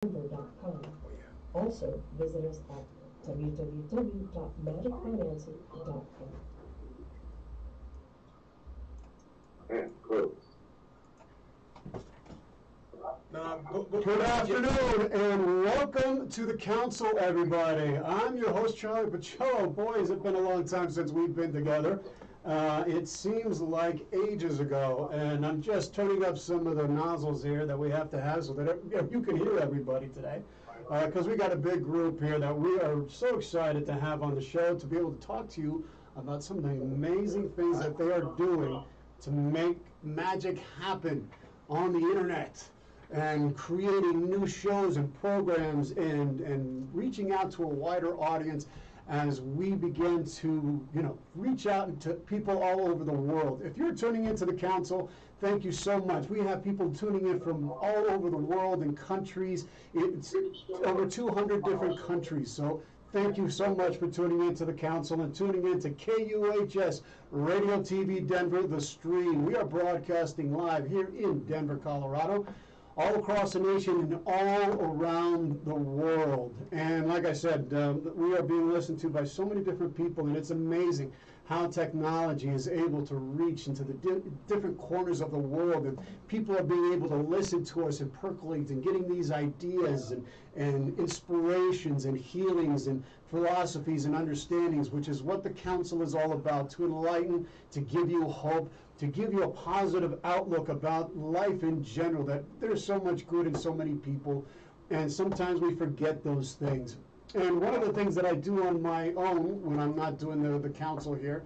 denver.com. Also, visit us at www.magicfinancing.com. And close. Good afternoon and welcome to the council, everybody. I'm your host, Charlie Pacillo. Boy, has it been a long time since we've been together. It seems like ages ago, and I'm just turning up some of the nozzles here that we have to have so that you can hear everybody today. Because we got a big group here that we are so excited to have on the show to be able to talk to you about some of the amazing things that they are doing to make magic happen on the internet, and creating new shows and programs and reaching out to a wider audience as we begin to, reach out to people all over the world. If you're tuning into the council, thank you so much. We have people tuning in from all over the world and countries. It's over 200 different countries. So thank you so much for tuning into the council and tuning into KUHS Radio TV Denver, the stream. We are broadcasting live here in Denver, Colorado, all across the nation and all around the world. And like I said, we are being listened to by so many different people, and it's amazing how technology is able to reach into the different corners of the world, and people are being able to listen to us and percolate and getting these ideas and inspirations and healings and philosophies and understandings, which is what the council is all about, to enlighten, to give you hope, to give you a positive outlook about life in general, that there's so much good in so many people, and sometimes we forget those things. And one of the things that I do on my own when I'm not doing the council here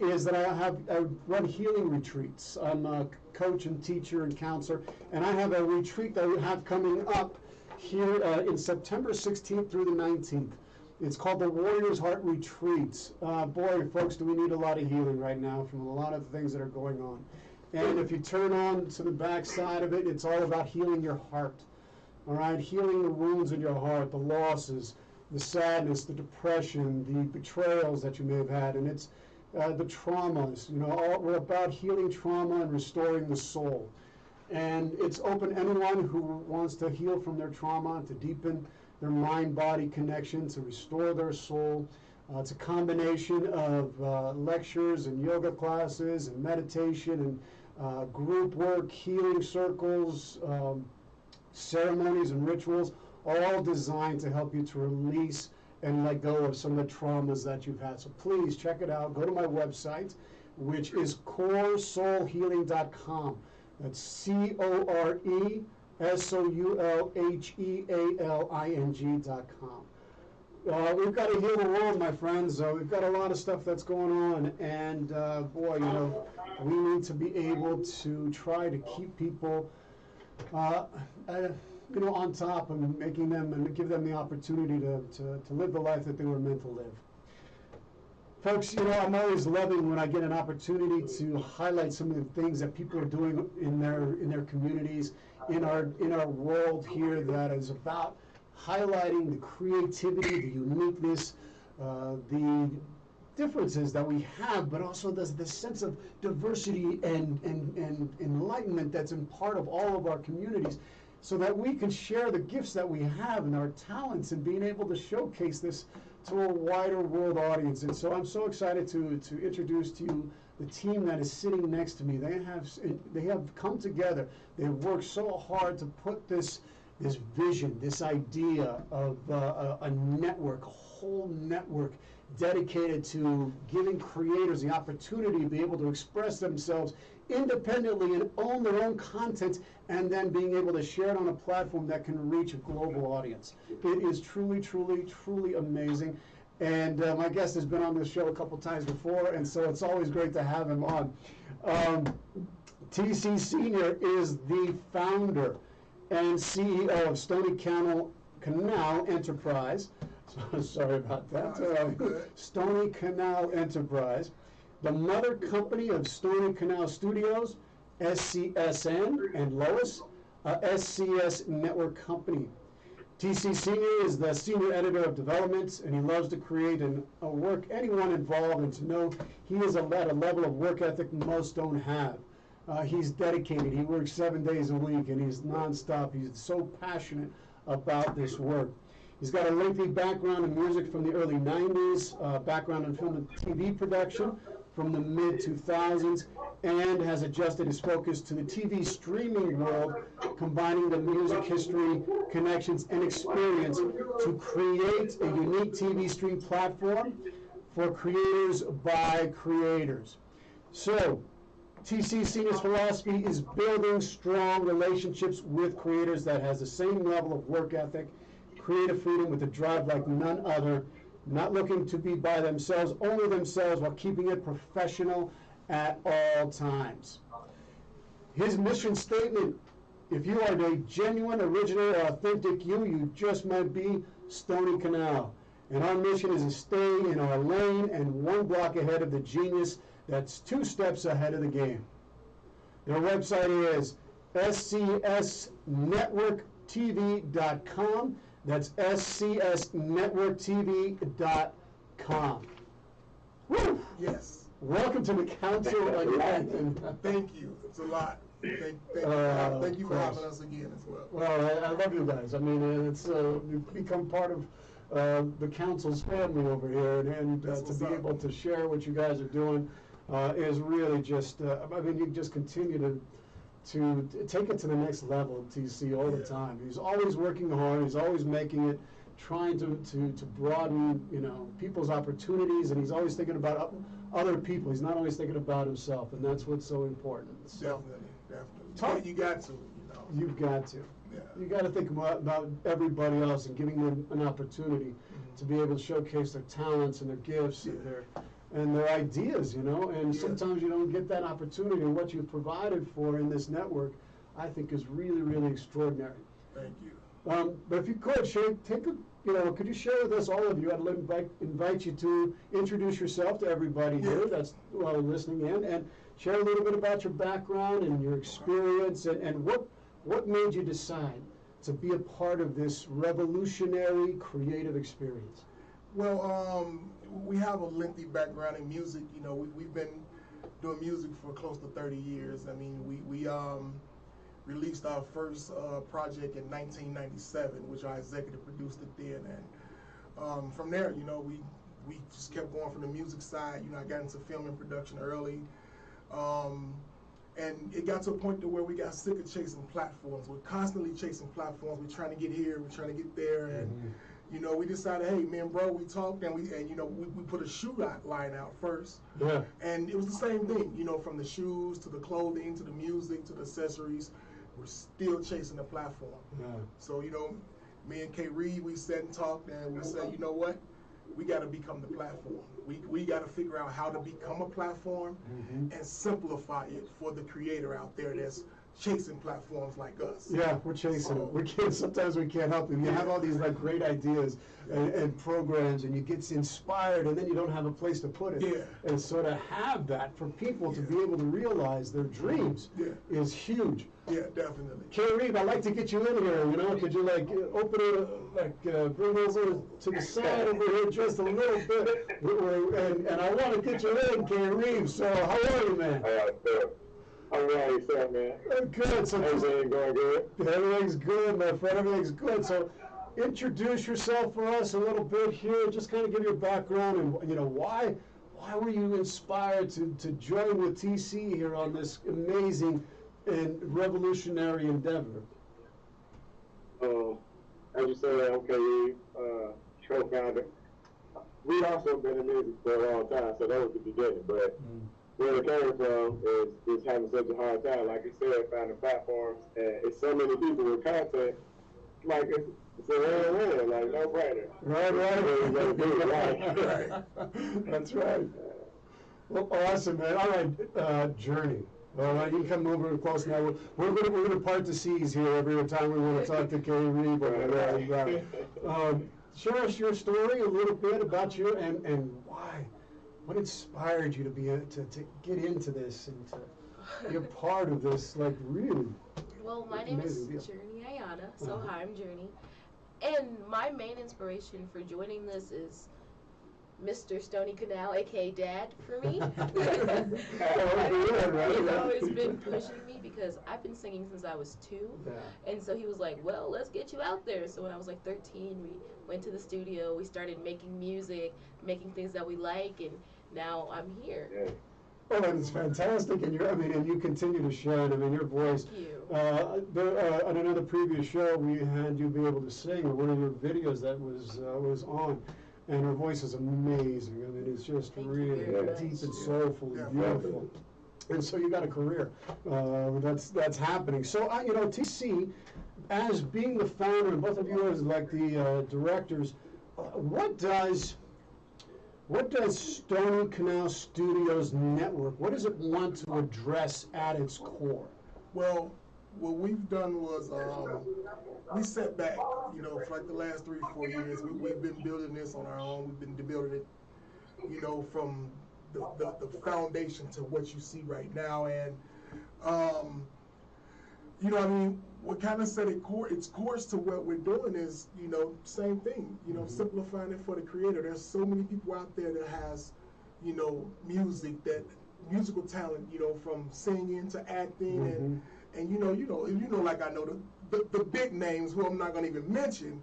is that I run healing retreats. I'm a coach and teacher and counselor, and I have a retreat that we have coming up here in September 16th through the 19th. It's called the Warrior's Heart Retreats. Boy, folks, do we need a lot of healing right now from a lot of things that are going on. And if you turn on to the back side of it, it's all about healing your heart. All right, healing the wounds in your heart, the losses, the sadness, the depression, the betrayals that you may have had, and it's the traumas. We're about healing trauma and restoring the soul. And it's open to anyone who wants to heal from their trauma, to deepen their mind-body connection, to restore their soul. It's a combination of lectures and yoga classes and meditation and group work, healing circles, ceremonies and rituals, all designed to help you to release and let go of some of the traumas that you've had. So please check it out. Go to my website, which is coresoulhealing.com. That's CORESOULHEALING.com. We've got to heal the world, my friends. We've got a lot of stuff that's going on, and boy, we need to be able to try to keep people on top and making them and give them the opportunity to live the life that they were meant to live. Folks, I'm always loving when I get an opportunity to highlight some of the things that people are doing in their communities, in our world here, that is about highlighting the creativity, the uniqueness, the differences that we have, but also the sense of diversity and enlightenment that's in part of all of our communities, so that we can share the gifts that we have and our talents and being able to showcase this to a wider world audience. And so I'm so excited to introduce to you the team that is sitting next to me. They have come together. They have worked so hard to put this vision, this idea of a network, a whole network dedicated to giving creators the opportunity to be able to express themselves independently and own their own content, and then being able to share it on a platform that can reach a global audience. It is truly, truly, truly amazing. And my guest has been on this show a couple times before, and so it's always great to have him on. TC Sr. is the founder and CEO of Stony Canal Enterprise. Sorry about that. Stony Canal Enterprise, the mother company of Stony Canal Studios, SCSN, and Lois, SCS Network Company. TC Sr. is the senior editor of development, and he loves to create and work anyone involved, and to know he is at a level of work ethic most don't have. He's dedicated. He works 7 days a week, and he's nonstop. He's so passionate about this work. He's got a lengthy background in music from the early 90s, background in film and TV production from the mid-2000s, and has adjusted his focus to the TV streaming world, combining the music history, connections, and experience to create a unique TV stream platform for creators by creators. So, TC Senior's philosophy is building strong relationships with creators that has the same level of work ethic, creative freedom with a drive like none other, not looking to be by themselves, only themselves, while keeping it professional at all times. His mission statement: if you are a genuine, original, authentic you just might be Stony Canal. And our mission is to stay in our lane and one block ahead of the genius that's 2 steps ahead of the game. Their website is scsnetworktv.com. That's scsnetworktv.com. Woo! Yes. Welcome to the council again. Thank you. It's a lot. Thank you for having us again as well. Well, I love you guys. I mean, it's you've become part of the council's family over here, and to be able to share what you guys are doing is really just, I mean, you just continue to take it to the next level, TC, all the time. He's always working hard. He's always making it, trying to broaden, people's opportunities, and he's always thinking about other people. He's not always thinking about himself, and that's what's so important. So, Definitely. You got to, You've got to. Yeah. You got to think about everybody else and giving them an opportunity to be able to showcase their talents and their gifts and their ideas, and sometimes you don't get that opportunity, and what you've provided for in this network, I think, is really, really extraordinary. Thank you. But if you could, Shay, could you share with us, all of you, I'd invite you to introduce yourself to everybody here that's listening in, and share a little bit about your background and your experience, and what made you decide to be a part of this revolutionary creative experience? Well, we have a lengthy background in music. We've been doing music for close to 30 years. I mean, we released our first project in 1997, which I executive produced it then. And from there, we just kept going from the music side. I got into film and production early. And it got to a point to where we got sick of chasing platforms. We're constantly chasing platforms. We're trying to get here, we're trying to get there. And, we decided, hey, me and bro, we talked, and we put a shoe line out first. Yeah. And it was the same thing, from the shoes to the clothing to the music to the accessories. We're still chasing the platform. Yeah. So, me and K. Reed, we sat and talked, and we said, you know what? We got to become the platform. We got to figure out how to become a platform and simplify it for the creator out there that's chasing platforms like us. Yeah, we're chasing it. Sometimes we can't help it. You have all these great ideas and programs, and you get inspired, and then you don't have a place to put it. Yeah. And so to have that for people to be able to realize their dreams is huge. Yeah, definitely. K-Reeb, I'd like to get you in here, Could you open it, bring those to the side over here just a little bit, and I want to get you in, K-Reeb. So how are you, man? How are you, sir, man? Good. So everything going good? Everything's good, my friend. Everything's good. So introduce yourself for us a little bit here. Just kind of give your background and why were you inspired to join with TC here on this amazing and revolutionary endeavor? As you said, okay, co-founder. We've also been in music for a long time, so that was the beginning. But where it came from is just having such a hard time. Like you said, finding platforms, and it's so many people with content. It's a win-win, no brainer. Right. That's right. Well, awesome, man. All right, Journey. All right, you can come over close now. We're gonna part the seas here every time we want to talk to Kerry Reed. Share us your story a little bit about you and why. What inspired you to get into this and to be a part of this? Really. Well, my name is Journey Ayana. Hi, I'm Journey. And my main inspiration for joining this is Mr. Stony Canal, aka Dad, for me. Right? He's always been pushing me because I've been singing since I was 2. Yeah. And so he was like, well, let's get you out there. So when I was like 13, we went to the studio, we started making music, making things that we like, and now I'm here. Yeah. Well, and it's fantastic, and and you continue to shine. I mean, your voice. Thank you. On another previous show, we had you be able to sing in one of your videos that was on, and her voice is amazing. I mean, it's just Thank you really very much. deep and soulful Yeah. and beautiful. And so you got a career. That's happening. So TC, as being the founder, and both of you as like the directors, what does Stony Canal Studios Network, what does it want to address at its core? Well, what we've done was we set back, for like the last 3 or 4 years. We've been building this on our own. We've been building it, from the foundation to what you see right now. And, what kind of set its course to what we're doing is, same thing, simplifying it for the creator. There's so many people out there that has, musical talent, from singing to acting and like I know the big names who I'm not going to even mention.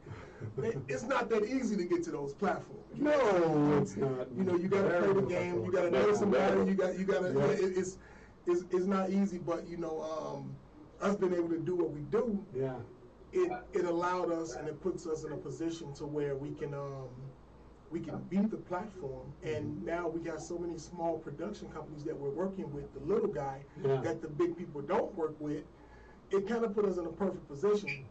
It's not that easy to get to those platforms. No, it's not. You got to play the game. You got to know somebody. You got to. It's not easy, but us being able to do what we do, yeah, it allowed us and it puts us in a position to where we can be the platform. And now we got so many small production companies that we're working with, the little guy that the big people don't work with. It kind of put us in a perfect position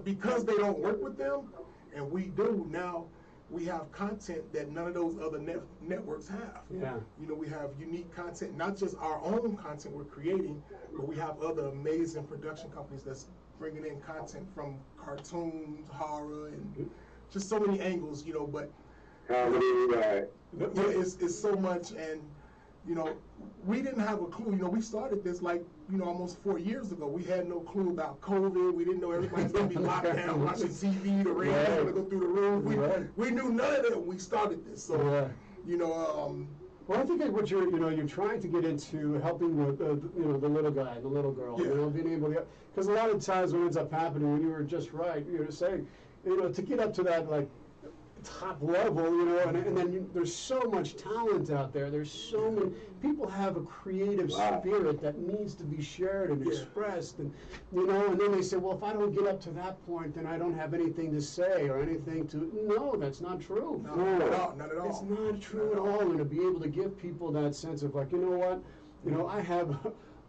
because they don't work with them and we do. Now we have content that none of those other networks have. Yeah. We have unique content, not just our own content we're creating, but we have other amazing production companies that's bringing in content from cartoons, horror, and just so many angles, but it's so much. And we didn't have a clue. We started this like almost 4 years ago. We had no clue about COVID. We didn't know everybody's going to be locked down watching TV. The rate was going to go through the roof. We knew none of that when we started this. So well, I think that what you're trying to get into helping the little guy, the little girl, being able to, because a lot of times what ends up happening, when you were just right, you were saying, to get up to that like top level, and then there's so much talent out there. There's so many people have a creative spirit that needs to be shared and expressed, and and then they say, well, if I don't get up to that point, then I don't have anything to say or anything to. No, that's not true. No, not at all. Not at all. It's not true at all. And to be able to give people that sense of like, I have.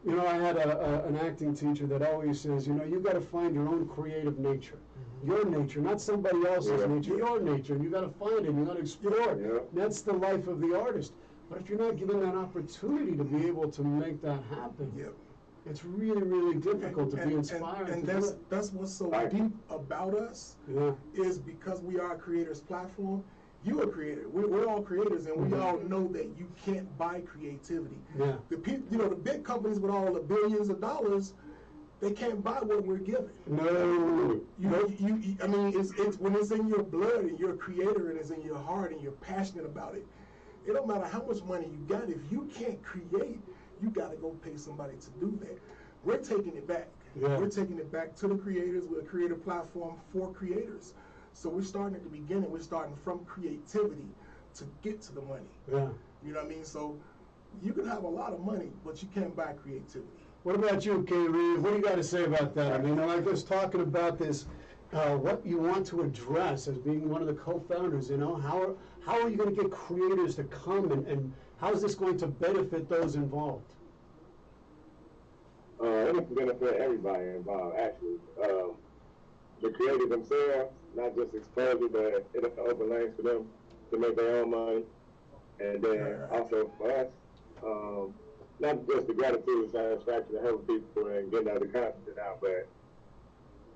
I had an acting teacher that always says, you got to find your own creative nature. Your nature, not somebody else's nature, your nature, and you got to find it, you got to explore it. Yeah. That's the life of the artist. But if you're not given that opportunity to be able to make that happen, it's really, really difficult to be inspired. And that's what's so deep about us is because we are a creators platform. You're a creator. We're all creators, and we all know that you can't buy creativity. Yeah. The big companies with all the billions of dollars, they can't buy what we're giving. No. I mean, it's when it's in your blood and you're a creator and it's in your heart and you're passionate about it. It don't matter how much money you got. If you can't create, you got to go pay somebody to do that. We're taking it back. Yeah. We're taking it back to the creators. We're a creator platform for creators. So we're starting at the beginning. We're starting from creativity to get to the money. Yeah. You know what I mean? So you can have a lot of money, but you can't buy creativity. What about you, Kay Reeve? What do you got to say about that? I mean, I was talking about this, what you want to address as being one of the co-founders, how are you going to get creators to come and how is this going to benefit those involved? It'll benefit everybody involved, actually. The creators themselves, not just exposure, but it'll open lanes for them to make their own money. And then also for us, not just the gratitude and satisfaction of helping people and getting other content out, but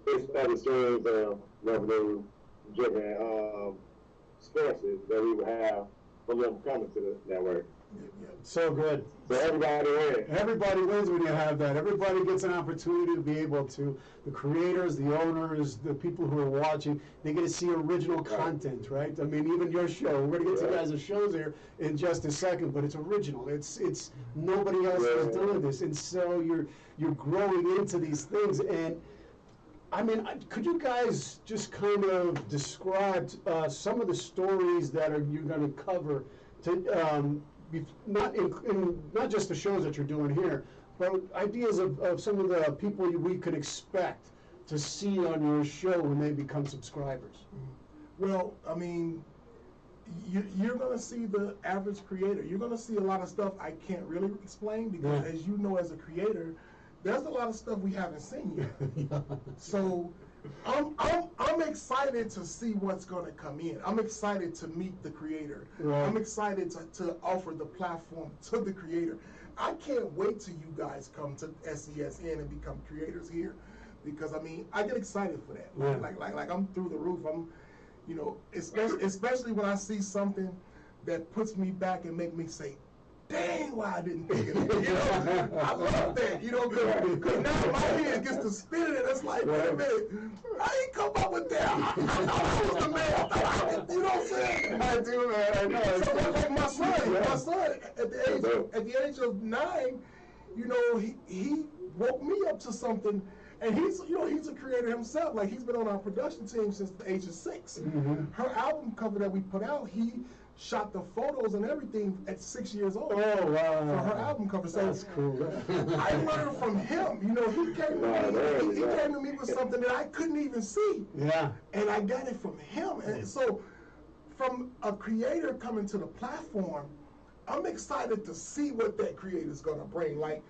it's other streams of revenue-driven sources that we would have from them coming to the network. So good. So everybody wins. Everybody wins when you have that. Everybody gets an opportunity to be able to, the creators, the owners, the people who are watching, they get to see original content, right? I mean, even your show, we're going to get to you guys' shows here in just a second, but it's original. It's nobody else is doing this. And so you're growing into these things. And I mean, could you guys just kind of describe some of the stories that you're going to cover to, not just the shows that you're doing here, but ideas of some of the people we could expect to see on your show when they become subscribers? Well, I mean, you're going to see the average creator. You're going to see a lot of stuff I can't really explain because, as you know, as a creator, there's a lot of stuff we haven't seen yet. So I'm excited to see what's going to come in. I'm excited to meet the creator. Right. I'm excited to offer the platform to the creator. I can't wait till you guys come to SESN and become creators here, because I mean, I get excited for that. Yeah. Like I'm through the roof. I'm, you know, especially when I see something that puts me back and make me say, dang, why I didn't think of it. You know, I love that, you know, because now my head gets to spinning and it's like, wait a minute, I ain't come up with that. I thought I was the man. You know what I'm saying? I do, man. I know. So like my son, at the age of 9, you know, he woke me up to something. And he's a creator himself. Like, he's been on our production team since the age of 6. Mm-hmm. Her album cover that we put out, he shot the photos and everything at 6 years old. Oh, wow. For her album cover. So that's cool. I learned from him. You know, he came to me with something that I couldn't even see. Yeah. And I got it from him. And so from a creator coming to the platform, I'm excited to see what that creator's gonna bring. Like,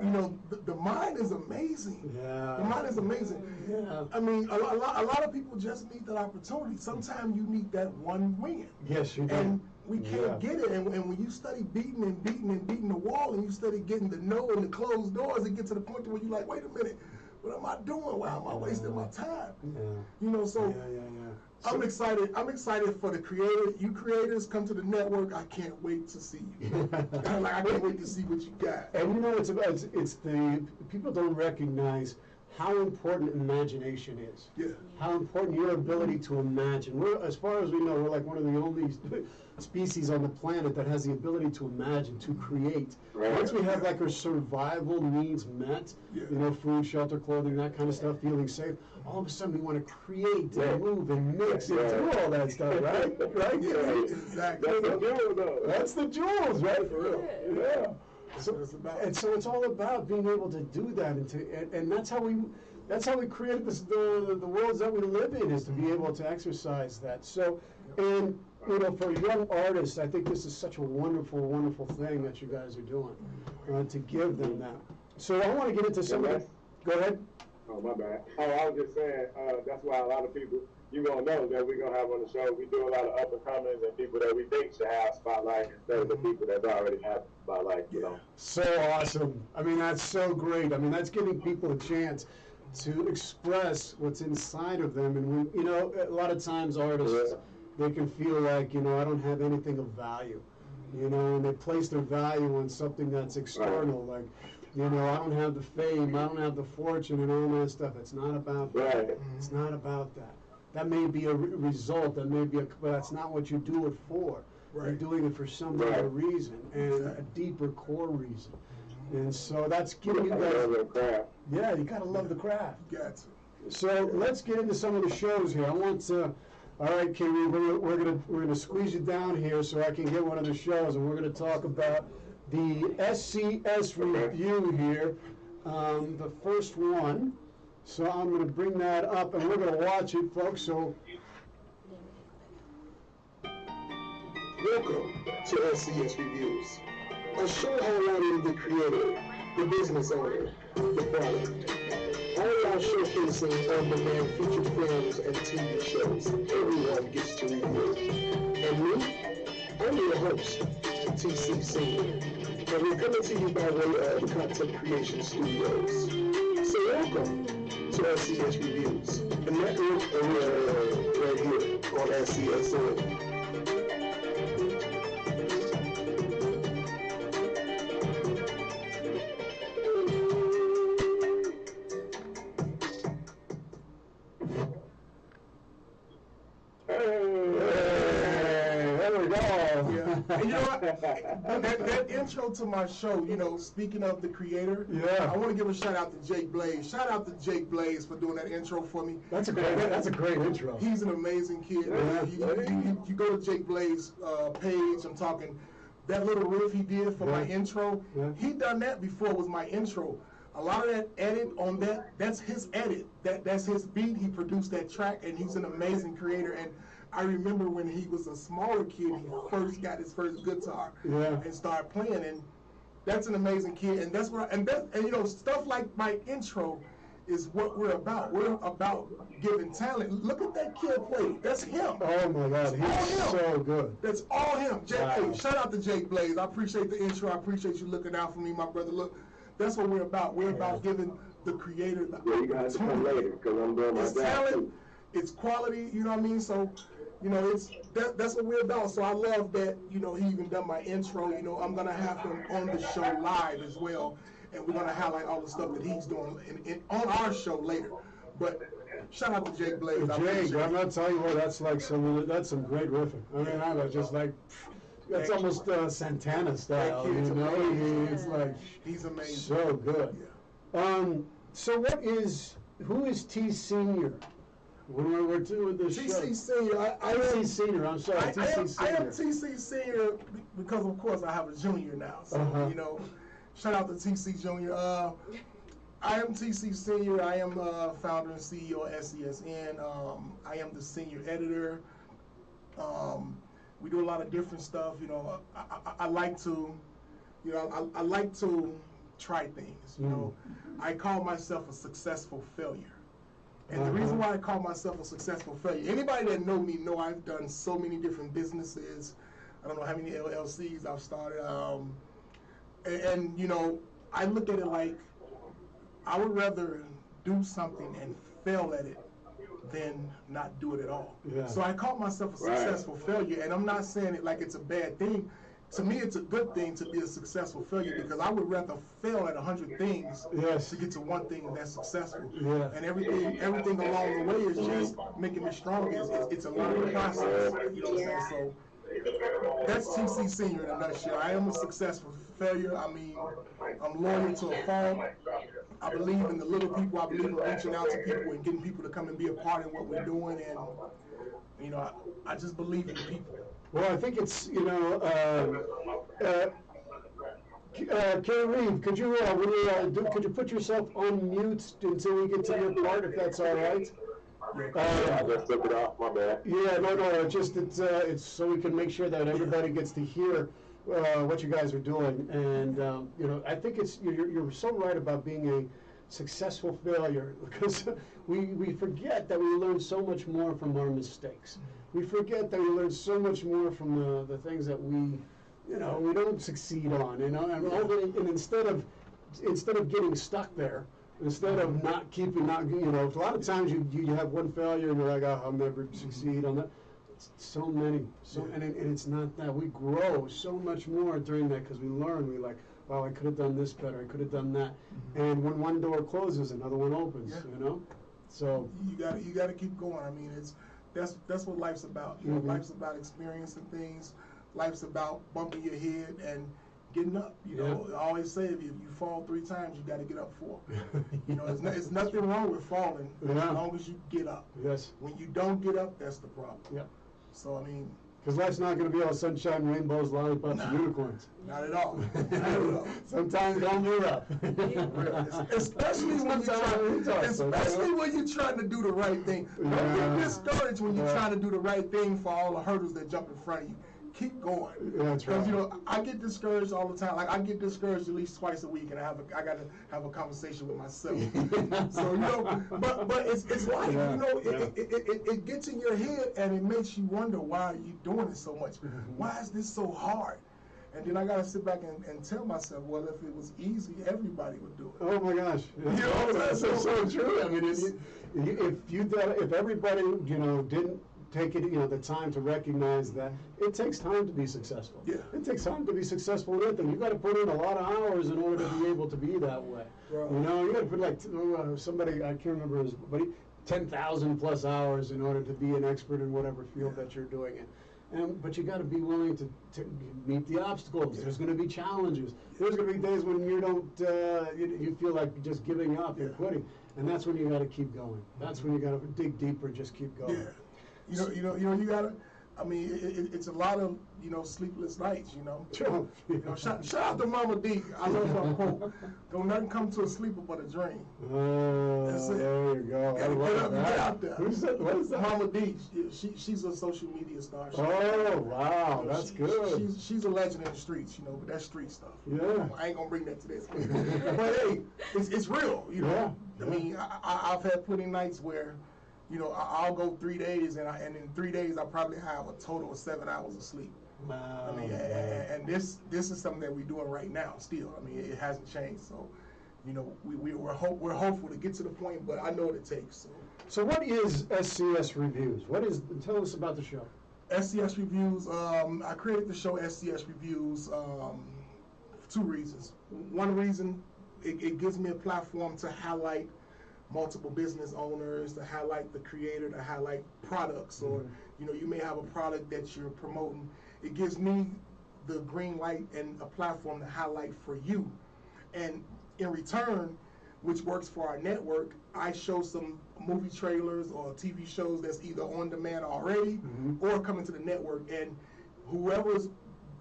you know, the mind is amazing. Yeah. The mind is amazing. Yeah. I mean, a lot of people just need that opportunity. Sometimes you need that one win. Yes, you do. And we can't get it. And when you study beating the wall, and you study getting the no and the closed doors, it gets to the point where you're like, wait a minute, what am I doing? Why am I wasting my time? Yeah. You know, so Yeah. I'm excited. I'm excited for the creator. You creators come to the network. I can't wait to see you. I can't wait to see what you got. And you know, it's the people don't recognize how important imagination is. Yeah. How important your ability to imagine. We're, as far as we know, we're like one of the only species on the planet that has the ability to imagine, to create. Right. Once we have like our survival needs met, you know, food, shelter, clothing, that kind of stuff, feeling safe, all of a sudden we want to create and move and mix and do all that stuff, right? Right? Yeah, exactly. That's the jewel, though. That's the jewels, right? For real. Yeah. So it's about. And so it's all about being able to do that, and that's how we created the worlds that we live in, is to be able to exercise that. So, and you know, for young artists, I think this is such a wonderful, wonderful thing that you guys are doing, to give them that. So I want to get into some of the. Go ahead. Oh, my bad. Oh, I was just saying, that's why a lot of people, you gonna know that we're gonna have on the show. We do a lot of up and comers and people that we think should have spotlight instead of the people that already have spotlight, you know. So awesome. I mean, that's so great. I mean, that's giving people a chance to express what's inside of them. And when, you know, a lot of times artists, they can feel like, you know, I don't have anything of value, you know, and they place their value on something that's external, like, you know, I don't have the fame, I don't have the fortune and all that stuff. It's not about that. It's not about that. That may be a result, that may be but that's not what you do it for. You're doing it for some other reason, and a deeper core reason. And so that's giving you guys. Yeah, you gotta love the craft. Got to. So let's get into some of the shows here. I want to. All right, Kiwi, we're gonna squeeze you down here so I can get one of the shows, and we're gonna talk about the SCS review here, the first one. So I'm gonna bring that up, and we're gonna watch it, folks. So. Welcome to SCS Reviews, a show highlighting the creator, the business owner, the product. All while showcasing on-demand featured films and TV shows everyone gets to review. And me, I'm your host, TCC, and we're coming to you by way of Content Creation Studios. So welcome to SCS Reviews, a network original right here on SCSN. And you know what? That intro to my show, you know, speaking of the creator, Yeah. I want to give a shout out to Jake Blaze. Shout out to Jake Blaze for doing that intro for me. That's a great intro. He's an amazing kid. Yeah. You go to Jake Blaze page. I'm talking that little riff he did for my intro. Yeah. He done that before with my intro. A lot of that edit on that's his edit. That's his beat. He produced that track, and he's an amazing creator. And I remember when he was a smaller kid, he first got his first guitar and started playing, and that's an amazing kid. And that's what and you know, stuff like my intro is what we're about. We're about giving talent. Look at that kid play. That's him. Oh my God, he's so good. That's all him. Wow. Hey, shout out to Jake Blaze. I appreciate the intro. I appreciate you looking out for me, my brother. Look, that's what we're about. We're about giving the creator the Yeah, you guys come later because I'm doing my it's job talent, too. it's quality, you know what I mean? So, you know, that's what we're about. So I love that, you know, he even done my intro. You know, I'm gonna have him on the show live as well, and we're gonna highlight all the stuff that he's doing on our show later. But shout out to Jake Blaze. Jake, I'm not telling you what, that's some great riffing. I mean, I was just like, that's almost Santana style, you know? It's like, he's amazing. So good. Yeah. So who is T Senior? When we're doing this show. TC Senior, TC Senior, I'm sorry, TC Senior. I am TC Senior because, of course, I have a junior now. So, you know, shout out to TC Junior. I am TC Senior. I am founder and CEO of SESN. I am the senior editor. We do a lot of different stuff. You know, I like to, you know, I like to try things. You know, I call myself a successful failure. And the reason why I call myself a successful failure, anybody that know me know I've done so many different businesses. I don't know how many LLCs I've started. And you know, I look at it like I would rather do something and fail at it than not do it at all. Yeah. So I call myself a successful failure, and I'm not saying it like it's a bad thing. To me, it's a good thing to be a successful failure because I would rather fail at 100 things to get to one thing that's successful. Yeah. And everything along the way is just making me stronger. It's a learning process. You know what I'm saying? So that's TC Senior in a nutshell. I am a successful failure. I mean, I'm loyal to a fault. I believe in the little people. I believe in reaching out to people and getting people to come and be a part in what we're doing. And, you know, I just believe in people. Well, I think it's, you know, Kerry Reeve, could you put yourself on mute until we get to your part, if that's all right? I just took it off, my bad. Yeah, no, it's so we can make sure that everybody gets to hear what you guys are doing. And, you know, I think you're so right about being a successful failure because we forget that we learn so much more from our mistakes. We forget that we learn so much more from the things that we don't succeed on, you know, and instead of getting stuck there, instead of you know, a lot of times you have one failure and you're like, oh, I'll never succeed on that. So many, and it's not that. We grow so much more during that because we learn. We like, wow, I could have done this better. I could have done that. And when one door closes, another one opens. You know, so you gotta keep going. I mean, that's what life's about. You know, life's about experiencing things. Life's about bumping your head and getting up. You know, I always say if you fall 3 times, you got to get up 4. You know, it's nothing wrong with falling as long as you get up. Yes. When you don't get up, that's the problem. Yeah. So I mean, because life's not going to be all sunshine, rainbows, lollipops, and unicorns. Not at all. Not at all. Sometimes don't get up. Especially when you're trying to do the right thing. Don't get discouraged when you're trying to do the right thing for all the hurdles that jump in front of you. Keep going. That's right. Because you know, I get discouraged all the time. Like I get discouraged at least twice a week, and I got to have a conversation with myself. So you know, but it's life. You know, it gets in your head and it makes you wonder why are you doing it so much? Why is this so hard? And then I got to sit back and tell myself, well, if it was easy, everybody would do it. Oh my gosh! You know, that's so true. I mean, if everybody, you know, didn't take it, you know, the time to recognize that it takes time to be successful. Yeah. It takes time to be successful in anything. You got to put in a lot of hours in order to be able to be that way. Right. You know, you got to put like somebody, I can't remember his, but 10,000 plus hours in order to be an expert in whatever field that you're doing in. but you got to be willing to meet the obstacles. There's going to be challenges. There's going to be days when you don't, you feel like just giving up and quitting, and that's when you got to keep going. That's when you got to dig deeper, just keep going. Yeah, you gotta. I mean, it's a lot of sleepless nights. Sure. Shout out to Mama D. I love her quote. Don't nothing come to a sleeper but a dream. That's it. There you go. Gotta get up and get out there. Who said, what is that? Mama D. She's a social media star. Wow, that's good. She's a legend in the streets, but that's street stuff. Yeah. I ain't gonna bring that to this. But hey, it's real. Yeah. I mean, I've had plenty of nights where. I'll go 3 days, and in 3 days I probably have a total of 7 hours of sleep. Wow. I mean, and this is something that we're doing right now still. I mean, it hasn't changed. So, we're hopeful to get to the point, but I know what it takes. So what is SCS Reviews? Tell us about the show. SCS Reviews, I created the show SCS Reviews for 2 reasons. One reason, it gives me a platform to highlight multiple business owners, to highlight the creator, to highlight products, or you may have a product that you're promoting. It gives me the green light and a platform to highlight for you. And in return, which works for our network, I show some movie trailers or TV shows that's either on demand already or coming to the network. And whoever's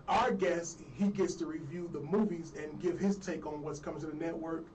our guest, he gets to review the movies and give his take on what's coming to the network.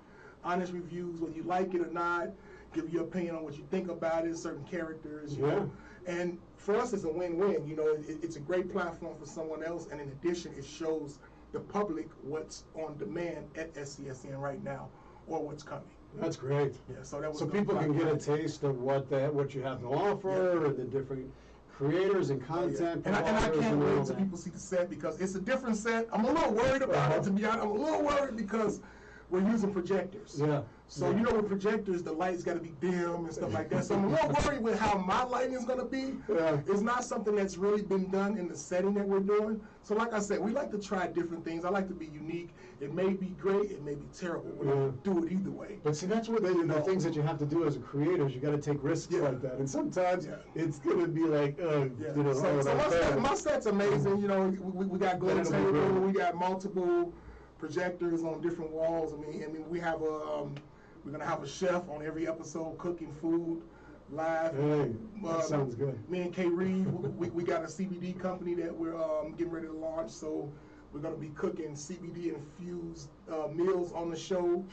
Honest reviews, whether you like it or not, give your opinion on what you think about it, certain characters, you know. And for us, it's a win-win. It's a great platform for someone else, and in addition, it shows the public what's on demand at SCSN right now or what's coming. That's great. Yeah, so people can get a taste of what you have to offer and the different creators and content. And I can't wait until people see the set because it's a different set. I'm a little worried about it, to be honest. I'm a little worried because we're using projectors. Yeah. So with projectors, the lights got to be dim and stuff like that. So I'm a little worried with how my lighting is going to be. Yeah. It's not something that's really been done in the setting that we're doing. So like I said, we like to try different things. I like to be unique. It may be great. It may be terrible. We're going to do it either way. But see, that's what the things that you have to do as a creator is you got to take risks like that. And sometimes it's going to be like, So my set's amazing. We got glow table. We got multiple projectors on different walls. I mean, we have we're gonna have a chef on every episode cooking food live. Hey, that sounds good. Me and K. Reed, we got a CBD company that we're getting ready to launch. So we're gonna be cooking CBD infused meals on the show,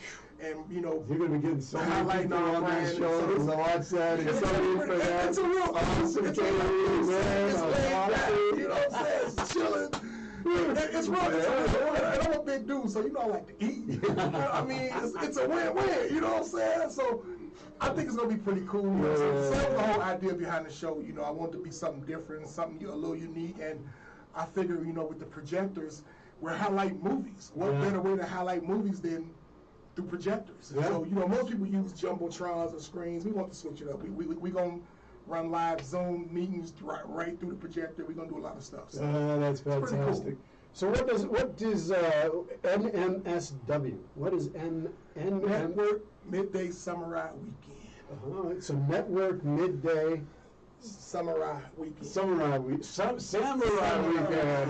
and you're gonna be getting so many people on that show. So to watch that and so for that. It's a real awesome it's laid back, you know what I'm saying? It's chilling. It's real. And I'm a big dude, so I like to eat. I mean, it's a win-win. You know what I'm saying? So I think it's gonna be pretty cool. So that was the whole idea behind the show. I want it to be something different, something a little unique. And I figure, with the projectors, we're highlighting movies. What better way to highlight movies than through projectors? Yeah. So most people use jumbotrons or screens. We want to switch it up. We gonna run live Zoom meetings right through the projector. We're gonna do a lot of stuff. So that's fantastic. Cool. So what is NMSW? What is Network Midday Samurai Weekend? So Network Midday Samurai Weekend. Samurai Weekend.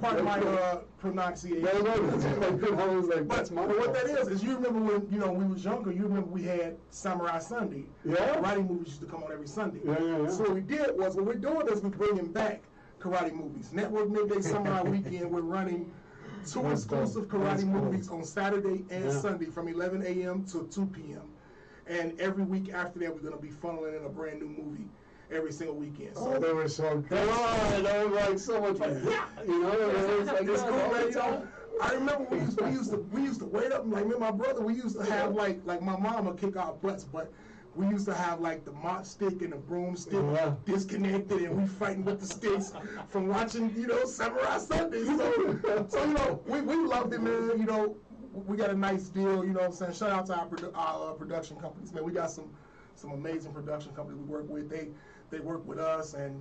Pardon my pronunciation. But what that is you remember when we was younger. You remember we had Samurai Sunday. Yeah. Karate movies used to come on every Sunday. Yeah. So what we did was what we're doing is we're bringing back karate movies. Network Midday Samurai Weekend. We're running 2 exclusive karate movies on Saturday and Sunday from 11 a.m. to 2 p.m. And every week after that, we're going to be funneling in a brand new movie every single weekend. So they were so good. They were like so much fun. It's cool, man. I remember we used to wait up and like me and my brother, we used to have like my mama kick our butts, but we used to have like the mop stick and the broomstick disconnected, and we fighting with the sticks from watching Samurai Sunday. So we loved it, man. We got a nice deal. You know what I'm saying? Shout out to our production companies, man. We got some amazing production companies we work with. They work with us, and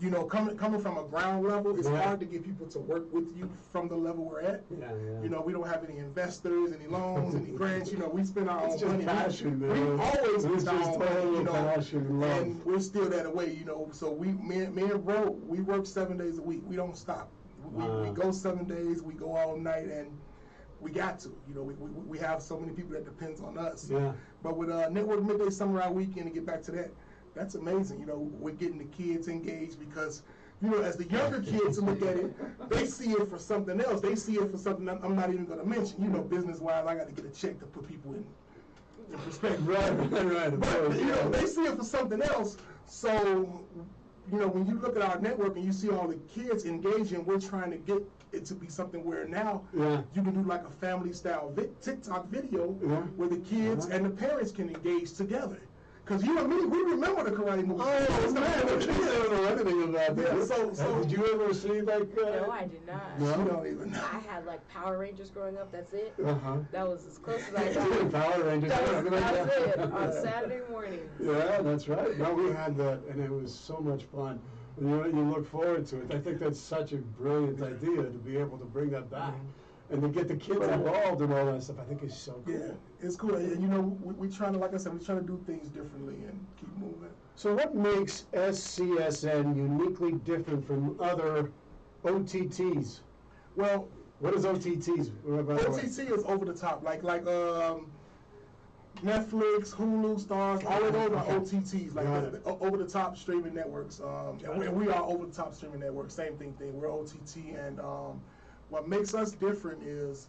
you know, coming from a ground level, it's Yeah. hard to get people to work with you from the level we're at. Yeah. You know, we don't have any investors, any loans, any grants. You know, we spend our It's own just money. passion, We man. always It's spend our just own money, total you know, passion and love. and we're still that way, you know. So me and bro, we work 7 days a week. We don't stop. We go 7 days. We go all night, and we got to. You know, we have so many people that depends on us. Yeah. But with Network Midday Samurai Weekend, to get back to that, that's amazing. You know, we're getting the kids engaged because, you know, as the younger kids look at it, they see it for something else. They see it for something that I'm not even going to mention. You know, business-wise, I got to get a check to put people in perspective. Right. But, you know, they see it for something else. So, you know, when you look at our network and you see all the kids engaging, we're trying to get it to be something where now Yeah. you can do like a family-style TikTok video Yeah. where the kids and the parents can engage together. Because you and me, we remember the karate movie. Oh man, the kids don't know anything about Yeah, this. so Did you ever see like? No, I did not. No? you don't even know. I had like Power Rangers growing up. That's it. Uh-huh. That was as close as I got. Power Rangers. That was it on Saturday mornings. Yeah, that's right. No, we had that, and it was so much fun. And you look forward to it. I think that's such a brilliant idea to be able to bring that back. And to get the kids involved and all that stuff, I think is so cool. Yeah, it's cool. And you know, we trying to, like I said, we trying to do things differently and keep moving. So what makes SCSN uniquely different from other OTTs? Well, What is OTTs? By the way? OTT is over the top, like Netflix, Hulu, Stars, all of those are OTTs, like Got it. over the top streaming networks. And we are over the top streaming networks. Same thing. We're OTT, and what makes us different is,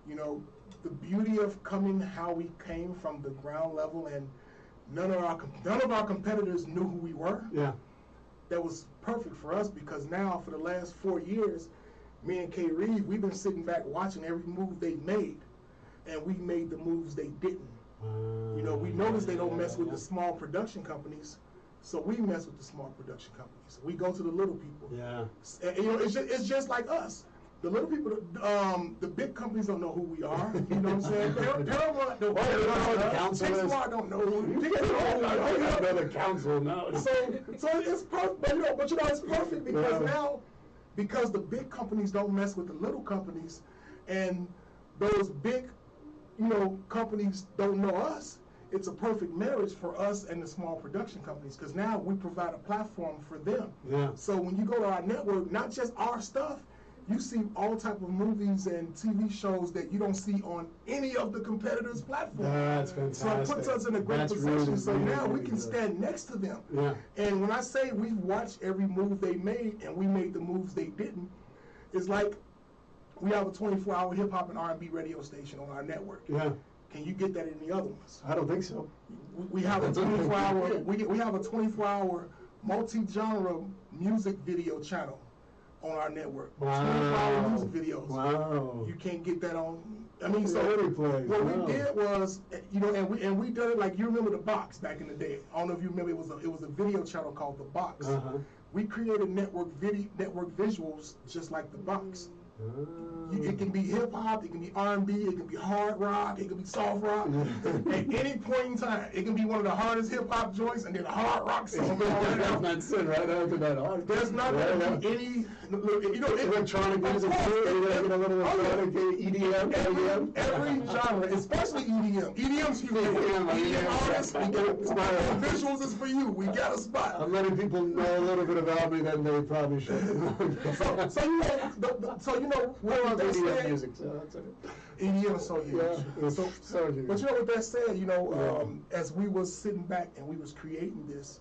you know, the beauty of coming how we came from the ground level, and none of our competitors knew who we were. Yeah. That was perfect for us because now for the last 4 years, me and K. Reed, we've been sitting back watching every move they made, and we made the moves they didn't. You know, we noticed they don't mess with the small production companies, so we mess with the small production companies. We go to the little people. Yeah. And, you know, it's just like us. The little people, the big companies don't know who we are. You know what I'm saying? Paramount don't know who the council is. Pixar don't know who we I are. know the council now. So it's perfect, but you know, it's perfect because now, because the big companies don't mess with the little companies, and those big, you know, companies don't know us. It's a perfect marriage for us and the small production companies because now we provide a platform for them. Yeah. So when you go to our network, not just our stuff, you see all type of movies and TV shows that you don't see on any of the competitors' platforms. That's fantastic. So it puts us in a great That's position. really, So really, now we really can good. stand next to them. Yeah. And when I say we've watched every move they made and we made the moves they didn't, it's like we have a 24-hour hip hop and R&B radio station on our network. Yeah. Can you get that in the other ones? I don't think so. We have a 24-hour we have a 24-hour multi-genre music video channel on our network. Wow. 24-hour music videos. Wow. You can't get that on. I mean, so Every place. what Wow. we did was, you know, and we done it like you remember the Box back in the day. I don't know if you remember. It was a video channel called the Box. Uh-huh. We created network visuals just like the Box. Ah. It can be hip hop, it can be R&B, it can be hard rock, it can be soft rock. At any point in time, it can be one of the hardest hip hop joints and then a hard rock song. That's it, right after that. There's not going to be any, you know, Electronic music too, a little electronic, EDM, every genre, especially EDM. EDM's for you. EDM artists, we got visuals is for you. We got a spot. I'm letting people know a little bit about me that they probably should. So you know, We're on with that EDM said, music, so that's it. EDM is so huge. Yeah, it's so huge. But you know, with that said, you know, as we was sitting back and we was creating this,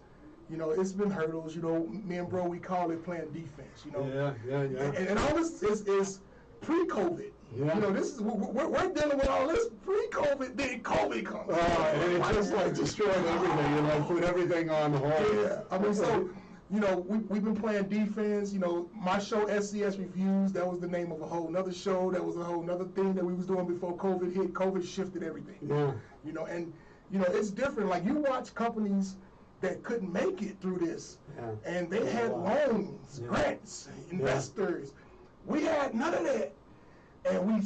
you know, it's been hurdles. You know, me and bro, we call it playing defense. You know, Yeah. and all this is pre-COVID. Yeah. You know, this is we're dealing with all this pre-COVID. Then COVID comes. And it just like destroyed everything. You like put everything on hold. Yeah, I mean, so, you know, we've been playing defense. You know, my show, SCS Reviews, that was the name of a whole nother show. That was a whole nother thing that we was doing before COVID hit. COVID shifted everything. Yeah. You know, and, you know, it's different. Like, you watch companies that couldn't make it through this, and they had loans, grants, investors. We had none of that, and we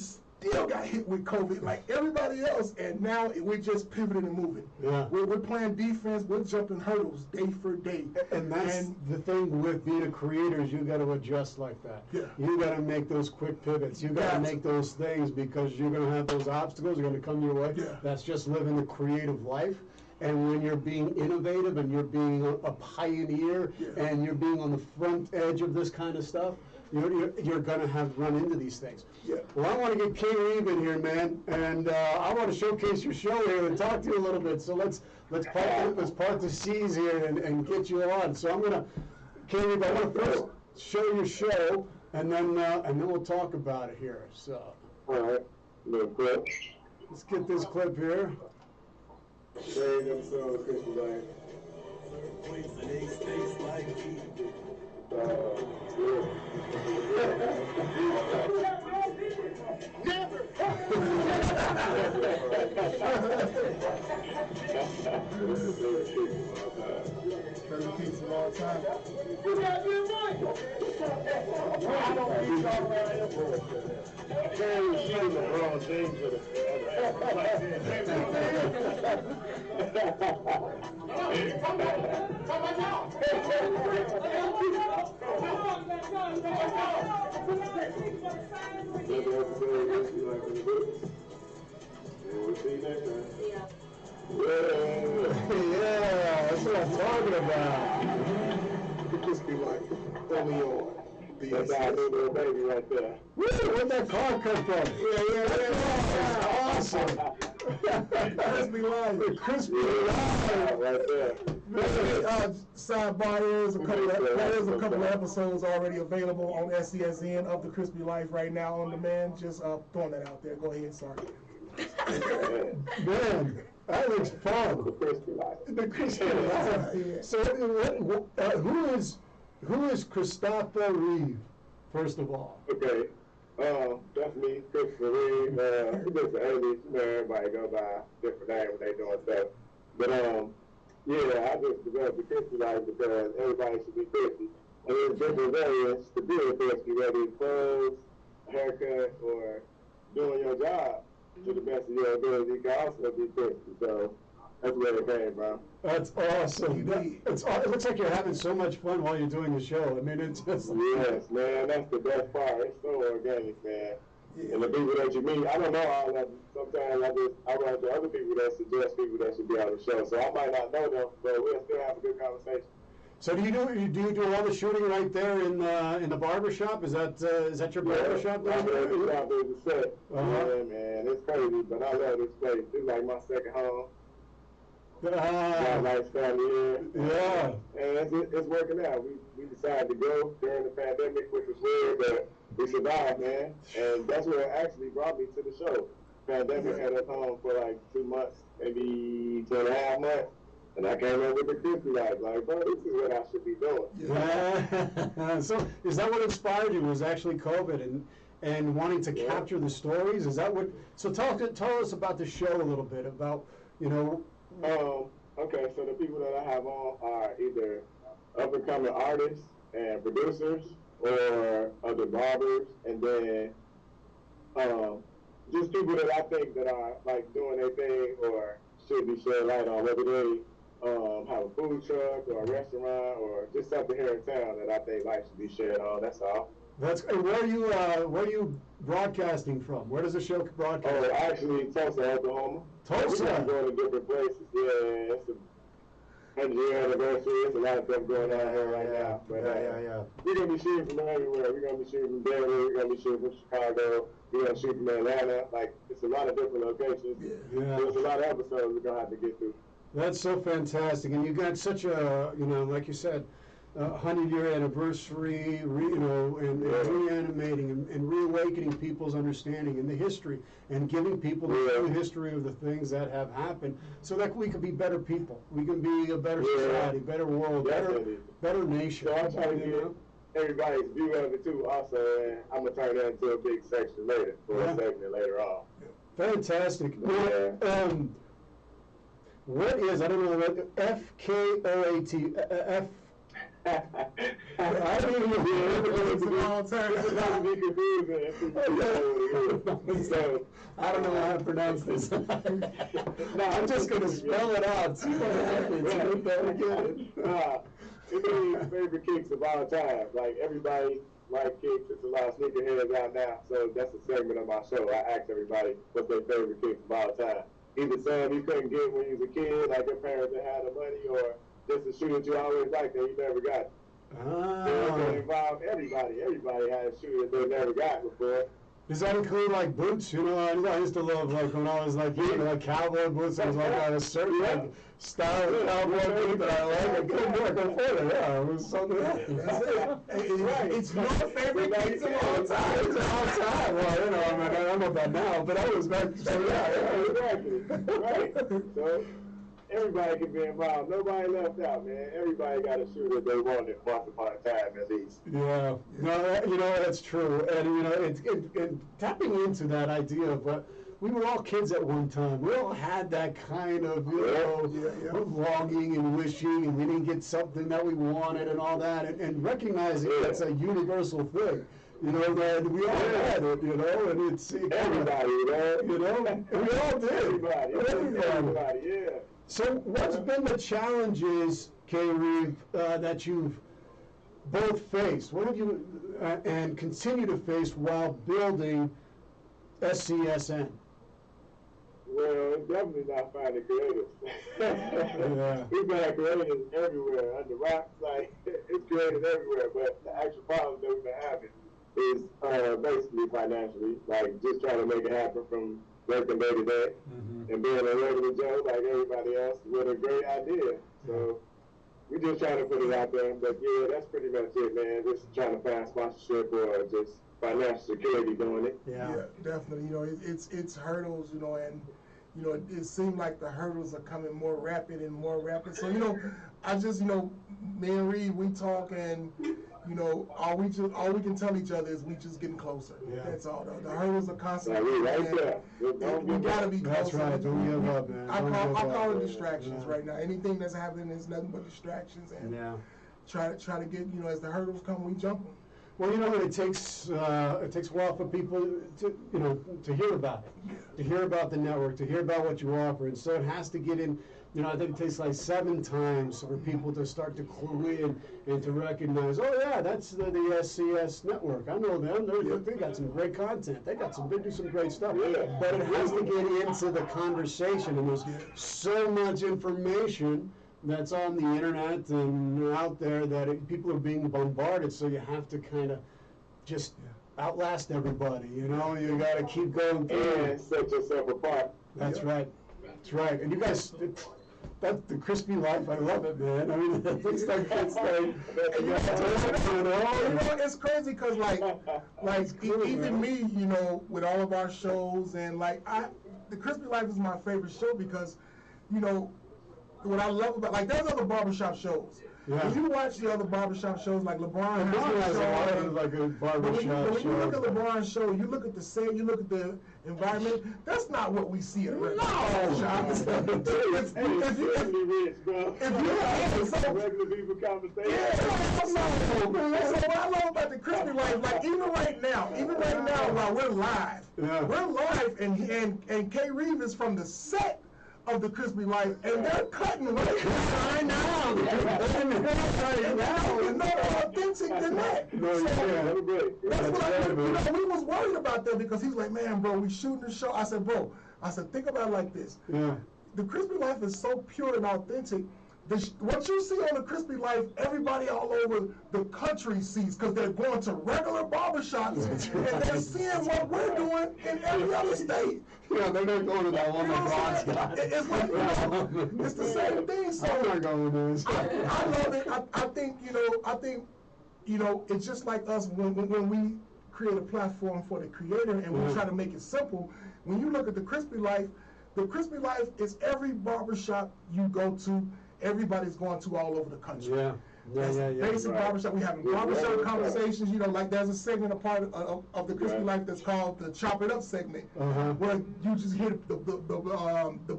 still got hit with COVID like everybody else, and now we're just pivoting and moving. Yeah. We're playing defense. We're jumping hurdles day for day. And that's the thing with being a creator is you got to adjust like that. Yeah. You got to make those quick pivots. You got to make those things because you're going to have those obstacles. They're going to come your way. Yeah. That's just living the creative life. And when you're being innovative and you're being a pioneer and you're being on the front edge of this kind of stuff, you're going to have run into these things. Yeah. Well, I want to get King Reeve in here, man, and I want to showcase your show here and talk to you a little bit. So let's part the seas here and get you on. So I'm gonna, King Reeve, I want to first show your show, and then we'll talk about it here. So. All right. Little clip. Let's get this clip here. Very episode, Chris Life. Never! Favorite piece of all time. You got me right! I don't need y'all around here. Carry shooting the wrong things with Yeah, that's what I'm talking about. It just be like only on the That's our little baby right there. Woo, where'd that car come from? Yeah. Awesome. Crispy Life. The crispy life. Right there. Sidebar, there's a couple of episodes already available on SCSN of the Crispy Life right now on demand. Just throwing that out there. Go ahead, sorry. Man, that looks fun. The crispy life. The crispy life. So who is Christopher Reeve, first of all? Okay. That's me, Christopher Reeve. This is Amy. Everybody go by different names when they doing stuff. But yeah, I just developed the crispy life because everybody should be crispy. And there's different variants to be a crispy, whether it's clothes, haircut, or doing your job to the best of your ability. You can also be crispy. So that's where it came from. That's awesome. It looks like you're having so much fun while you're doing the show. I mean, it's just... Yes, man, that's the best part. It's so organic, man. And the people that you meet, I don't know all of them. Sometimes I run into other people that suggest people that should be on the show. So I might not know them, but we'll still have a good conversation. So do you do all the shooting right there in the barber shop? Is that your barber shop? My barber shop is the set. Uh-huh. Yeah, man, it's crazy, but I love this place. It's like my second home. Got a nice family here. Yeah. And it's working out. We decided to go during the pandemic, which was weird, but we survived, man. And that's what actually brought me to the show. Pandemic had us home for like 2 months, maybe 2.5 months. And I came up with the crispy life. Like, bro, this is what I should be doing. Yeah. So is that what inspired you? Was actually COVID and wanting to capture the stories? Is that what? So tell us about the show a little bit about Okay, so the people that I have on are either up-and-coming artists and producers or other barbers, and then just people that I think that are like doing their thing or should be shed light on, whether they have a food truck or a restaurant or just something here in town that I think light should be shed on. That's all. And where are you broadcasting from? Where does the show broadcast? Oh, actually, Tulsa, Oklahoma. Tulsa. We're going to different places. Yeah, it's a 100-year anniversary. There's a lot of stuff going on here right now. But Yeah. we're going to be shooting from everywhere. We're going to be shooting from Denver. We're going to be shooting from Chicago. We're going to shoot from Atlanta. Like, it's a lot of different locations. Yeah. There's a lot of episodes we're going to have to get through. That's so fantastic, and you got such a, like you said, 100-year anniversary, and reanimating and reawakening people's understanding and the history, and giving people the true history of the things that have happened, so that we can be better people. We can be a better society, better world, better nation. So I'm trying to get everybody's view of it too. Also, and I'm gonna turn that into a big section later for a segment later on. Fantastic. What is, I don't know, FKOAT, I didn't even It's a long time. So, I don't know how to pronounce this. No, I'm just gonna spell it out. See what happens. It's my favorite kicks of all time. Like everybody like kicks. It's a lot of sneakerheads out now. So that's a segment of my show. I ask everybody what's their favorite kicks of all time. Either something you couldn't get when you was a kid, like your parents didn't have the money, or just a shoe that you always liked and you never got. It involved everybody. Everybody had a shoe that they never got before. Does that include like boots? You know, I used to love like when I was like like cowboy boots. I was like I had a certain like style of cowboy boot that I liked. I couldn't work on it. Yeah, it was something. That's it. It's your favorite kicks of all time. It's all time. Well, you know, I mean, I don't know about now, but I was back. So yeah, exactly. Right. So everybody can be involved. Nobody left out, man. Everybody got a shoe that they wanted once upon a time, at least. Yeah, no, you know, that's true. And, you know, it's tapping into that idea of what we were all kids at one time. We all had that kind of, you know, longing and wishing, and we didn't get something that we wanted and all that, and recognizing that's a universal thing. You know, that we all had it, you know, and everybody, you know, we all did. Everybody, yeah. So what's been the challenges, K-Reeve, that you've both faced? What have you and continue to face while building SCSN? Well, it's definitely not finding creatives. We've had creatives everywhere, under rocks, like, it's creative everywhere, but the actual problem that we've been having is basically financially, like just trying to make it happen from working day to day and being a regular Joe like everybody else with a great idea. So we just trying to put it out there. But yeah, that's pretty much it, man. Just trying to find sponsorship or just financial security doing it. Yeah, definitely. You know, it's hurdles, you know, and you know, it seems like the hurdles are coming more rapid and more rapid. So, you know, I just, you know, me and Reed, we talk, and you know, all we can tell each other is we just getting closer. Yeah. That's all. The hurdles are constantly. We gotta be closer. That's right. Don't give up, man. I call it distractions right now. Anything that's happening is nothing but distractions, and try to get, you know, as the hurdles come, we jump them. Well, you know, it takes a while for people to, you know, to hear about it, to hear about the network, to hear about what you offer, and so it has to get in. You know, I think it takes like 7 times for people to start to clue in and to recognize, oh yeah, that's the SCS network. I know them. They got some great content. They do some great stuff. But it has to get into the conversation, and there's so much information that's on the internet and out there that people are being bombarded. So you have to kind of just outlast everybody. You know, you got to keep going through. And set yourself apart. That's right. That's right. And you guys. That's the crispy life. I love it, man. I mean, it's like you know, it's crazy because like even me, you know, with all of our shows and like the Crispy Life is my favorite show because, you know, what I love about like there's other barbershop shows. Yeah. When you watch the other barbershop shows, like LeBron has a lot of like a barbershop show. When you look at LeBron's show, you look at the set, you look at the environment. That's not what we see at a regular barbershop. If you regular people conversation. So what I love about the Crispy Life, like even right now while we're live, and K-Reeve is from the set of the Crispy Life, and they're cutting right now. There's no more authentic than that. That's what I mean. You know, we was worried about that because he's like, man, bro, we shooting the show. I said, think about it like this. Yeah. The Crispy Life is so pure and authentic. What you see on the Crispy Life, everybody all over the country sees because they're going to regular barbershops and they're seeing what we're doing in every other state. Yeah, they're not going to that one LeBron's got. It's like, you know, it's the same thing. So I'm not going to this. I love it. I think, you know, it's just like us when we create a platform for the creator and we try to make it simple. When you look at the Crispy Life is every barbershop you go to. Everybody's going to all over the country. Basic barbershop. We have barbershop conversations. You know, like there's a segment, a part of the Crispy Life that's called the Chop It Up segment, where you just hear the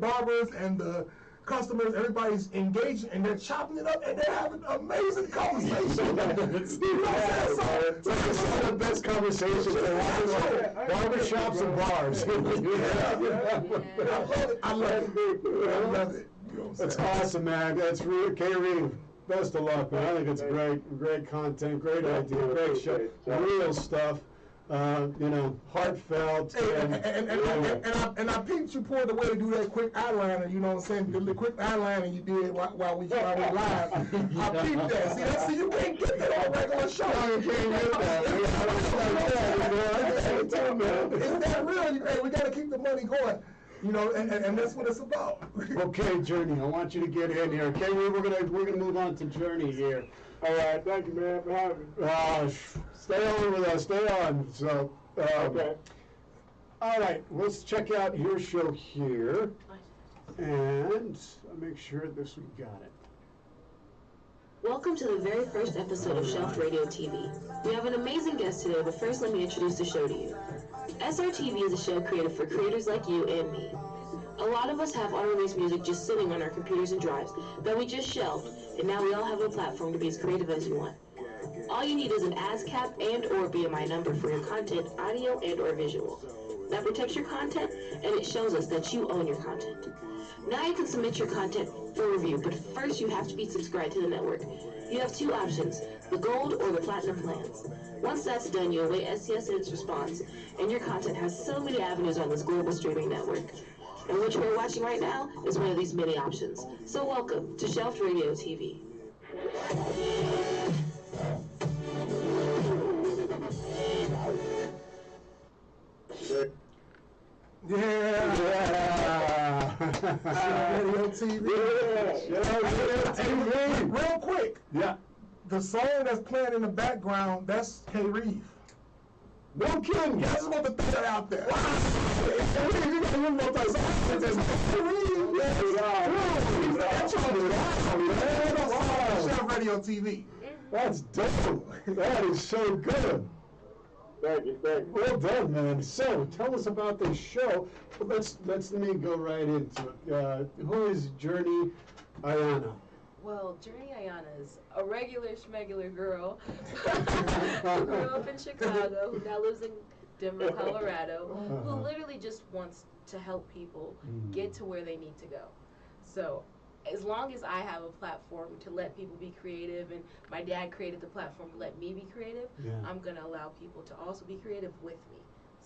barbers and the customers, everybody's engaging, and they're chopping it up, and they're having amazing conversations. You know what I'm saying? It's like some of the best conversations are having like barbershops and bars. I love it. I love it. You know what I'm That's saying? awesome, man. That's really, K-Reed, best of luck, man. I think it's great content, great idea, great show, real stuff, heartfelt. And I peeped you poured the way to do that quick eyeliner, you know what I'm saying? The quick eyeliner you did while we live. I peeped that. See, you can't get that on regular show. You can't get that. It's that real. Hey, we got to keep the money going. You know, and that's what it's about. Okay, Journey, I want you to get in here. Okay, we're gonna move on to Journey here. All right, thank you, man, for having me. Stay on with us. Stay on. So, Okay. all right, let's check out your show here, and I'll make sure we got it. Welcome to the very first episode of Shelf Radio TV. We have an amazing guest today, but first let me introduce the show to you. SRTV is a show created for creators like you and me. A lot of us have unreleased music just sitting on our computers and drives that we just shelved, and now we all have a platform to be as creative as you want. All you need is an ASCAP and or BMI number for your content, audio and or visual. That protects your content, and it shows us that you own your content. Now you can submit your content for review, but first you have to be subscribed to the network. You have two options, the gold or the platinum plans. Once that's done, you await SCSN's response, and your content has so many avenues on this global streaming network. And what you're watching right now is one of these many options. So welcome to Shelf Radio TV. Radio TV. Real quick. Yeah. The song that's playing in the background, that's K-Reed. No kidding. I just want to throw that out there. Shelf Radio TV. That's dope. That is so good. Thank you. Well done, man. So, tell us about this show. Let me go right into it. Who is Journey Ayana? Well, Journey Ayana is a regular schmegular girl who grew up in Chicago, who now lives in Denver, Colorado, who literally just wants to help people get to where they need to go. So as long as I have a platform to let people be creative, and my dad created the platform to let me be creative, I'm going to allow people to also be creative with me.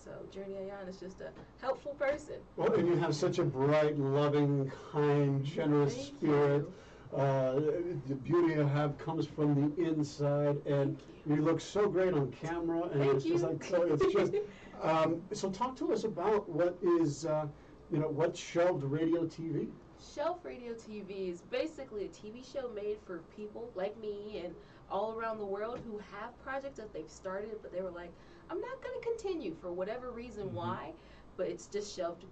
So Journey Ayana is just a helpful person. Well, and you have such a bright, loving, kind, generous spirit. The beauty you have comes from the inside, and you look so great on camera. And it's just like it's just. So talk to us about what is, what's Shelved Radio TV. Shelf Radio TV is basically a TV show made for people like me and all around the world who have projects that they've started, but they were like, I'm not going to continue for whatever reason why, but it's just shelved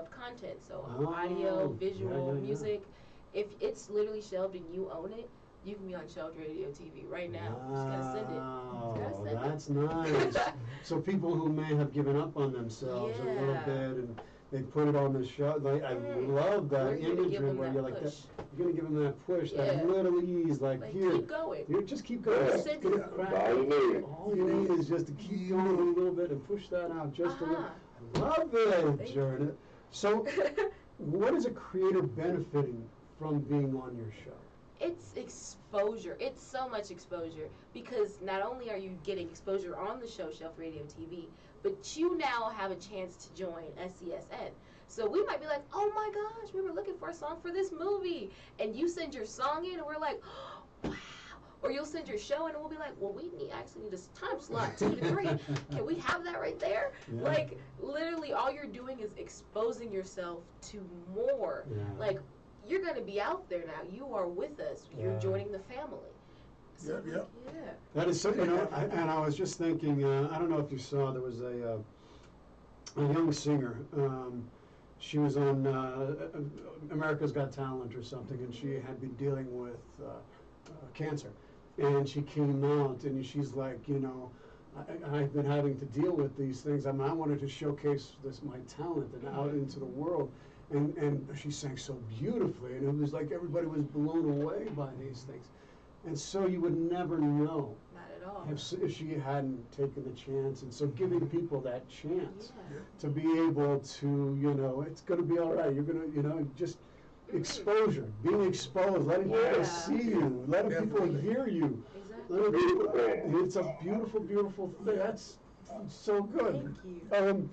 content. So audio, visual, music. If it's literally shelved and you own it, you can be on Shelved Radio TV right now. Wow, just gotta send it. That's nice. So people who may have given up on themselves a little bit and they put it on the show. Like, I love that imagery where you're like, you're going to give them that push, that little ease, like here. Keep going. You just keep going. Just Get it cracked. All you need is just to keep going a little bit and push that out just a little. I love it, Jordan. So, what is a creator benefiting from being on your show? It's exposure. It's so much exposure, because not only are you getting exposure on the show Shelf Radio TV, but you now have a chance to join SCSN. So we might be like, oh my gosh, we were looking for a song for this movie, and you send your song in and we're like, oh, wow. Or you'll send your show in and we'll be like, well, we actually need a time slot 2 to 3. Can we have that right there? Yeah. Like, literally all you're doing is exposing yourself to more. Like, you're going to be out there now. You are with us. You're joining the family. So, yeah. That is so, and I was just thinking, I don't know if you saw, there was a young singer. She was on America's Got Talent or something, and she had been dealing with cancer. And she came out, and she's like, I've been having to deal with these things. I wanted to showcase my talent and out into the world. and she sang so beautifully, and it was like everybody was blown away by these things. And so you would never know Not at all. if she hadn't taken the chance. And so giving people that chance Yeah. to be able to, it's going to be all right. You're going to, just exposure, being exposed, letting people Yeah. see you, letting people hear you. Exactly. Letting people, it's a beautiful, beautiful thing. That's so good. Thank you.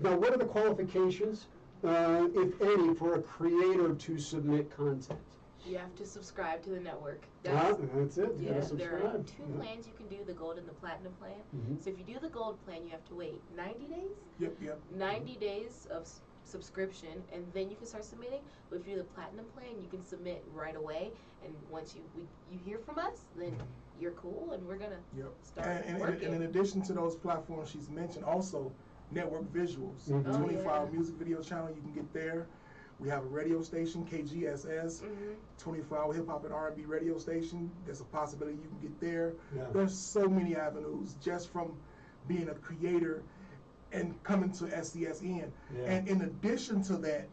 Now, what are the qualifications, if any, for a creator to submit content? You have to subscribe to the network. That's it. You Yeah, gotta there are subscribe. two plans you can do, the gold and the platinum plan. Mhm. So if you do the gold plan, you have to wait 90 days? Yep. 90 days of subscription, and then you can start submitting. But if you do the platinum plan, you can submit right away. And once you hear from us, then you're cool, and we're gonna Yep. start And working. in addition to those platforms she's mentioned, also network visuals, Mhm. Oh, 24-hour yeah. music video channel, you can get there. We have a radio station, KGSS, 24-hour hip hop and R&B radio station. There's a possibility you can get there. Yeah. There's so many avenues just from being a creator and coming to SCSN. Yeah. And in addition to that,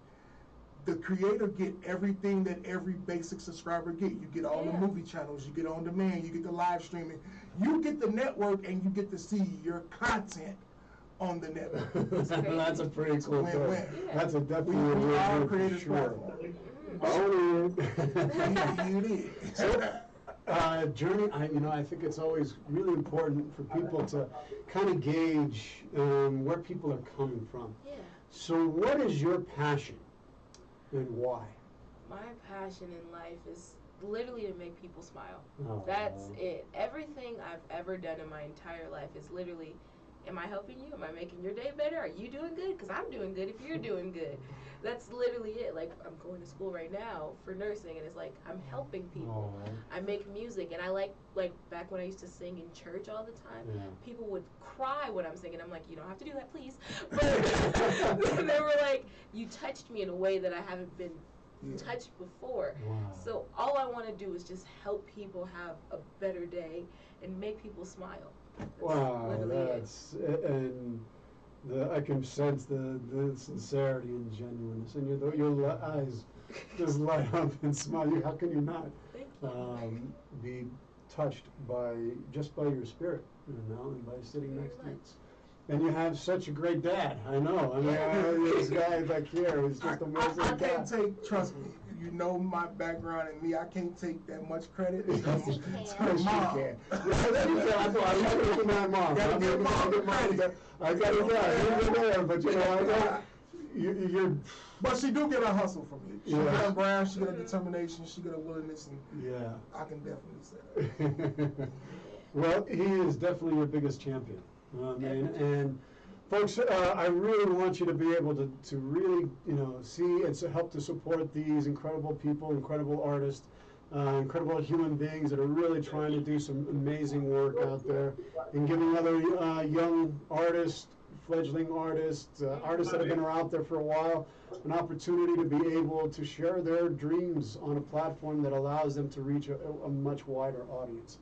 the creator get everything that every basic subscriber get. You get all the Yeah. movie channels, you get on demand, you get the live streaming, you get the network, and you get to see your content on the network. That's a pretty cool thing. Win-win. Yeah. That's a We definitely a are win-win for creators sure. platform. You did. Journey, I think it's always really important for people to kind of gauge where people are coming from. Yeah. So what is your passion and why? My passion in life is literally to make people smile. Oh. That's it. Everything I've ever done in my entire life is literally, am I helping you? Am I making your day better? Are you doing good? Because I'm doing good if you're doing good. That's literally it. Like, I'm going to school right now for nursing, and it's like, I'm helping people. Oh. I make music, and I like back when I used to sing in church all the time, Yeah. people would cry when I'm singing. I'm like, you don't have to do that, please. But they were like, you touched me in a way that I haven't been touched before. Wow. So all I want to do is just help people have a better day and make people smile. That's Wow, literally it. that's and I can sense the sincerity and genuineness, and your eyes just light up and smile. How can you not Thank you. be touched by your spirit, and by sitting Very next to you? much. And you have such a great dad. I know. I mean, this guy back here is just amazing. I can't take, trust me, you know my background and me, I can't take that much credit. Yes, you It's my mom. can. Yes, you can. I'm looking at my mom. Gotta give mom the credit. I got it right. You're there, but I know you're. But she do get a hustle from me. She Yeah. got a brand, she got a determination, she got a willingness, and Yeah. I can definitely say that. Well, he is definitely your biggest champion. And folks, I really want you to be able to really, see and help to support these incredible people, incredible artists, incredible human beings that are really trying to do some amazing work out there and giving other young artists, fledgling artists, artists that have been around there for a while, an opportunity to be able to share their dreams on a platform that allows them to reach a much wider audience.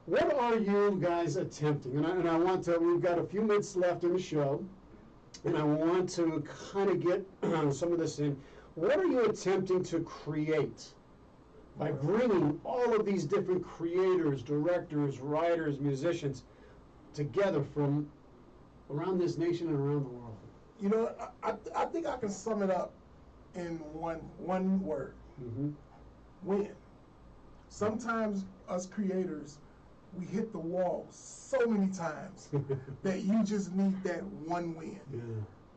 What are you guys attempting? And I want to, we've got a few minutes left in the show, and I want to kind of get some of this in. What are you attempting to create by bringing all of these different creators, directors, writers, musicians together from around this nation and around the world? You know, I think I can sum it up in one word. Mm-hmm. Win. Sometimes us creators, we hit the wall so many times that you just need that one win. Yeah.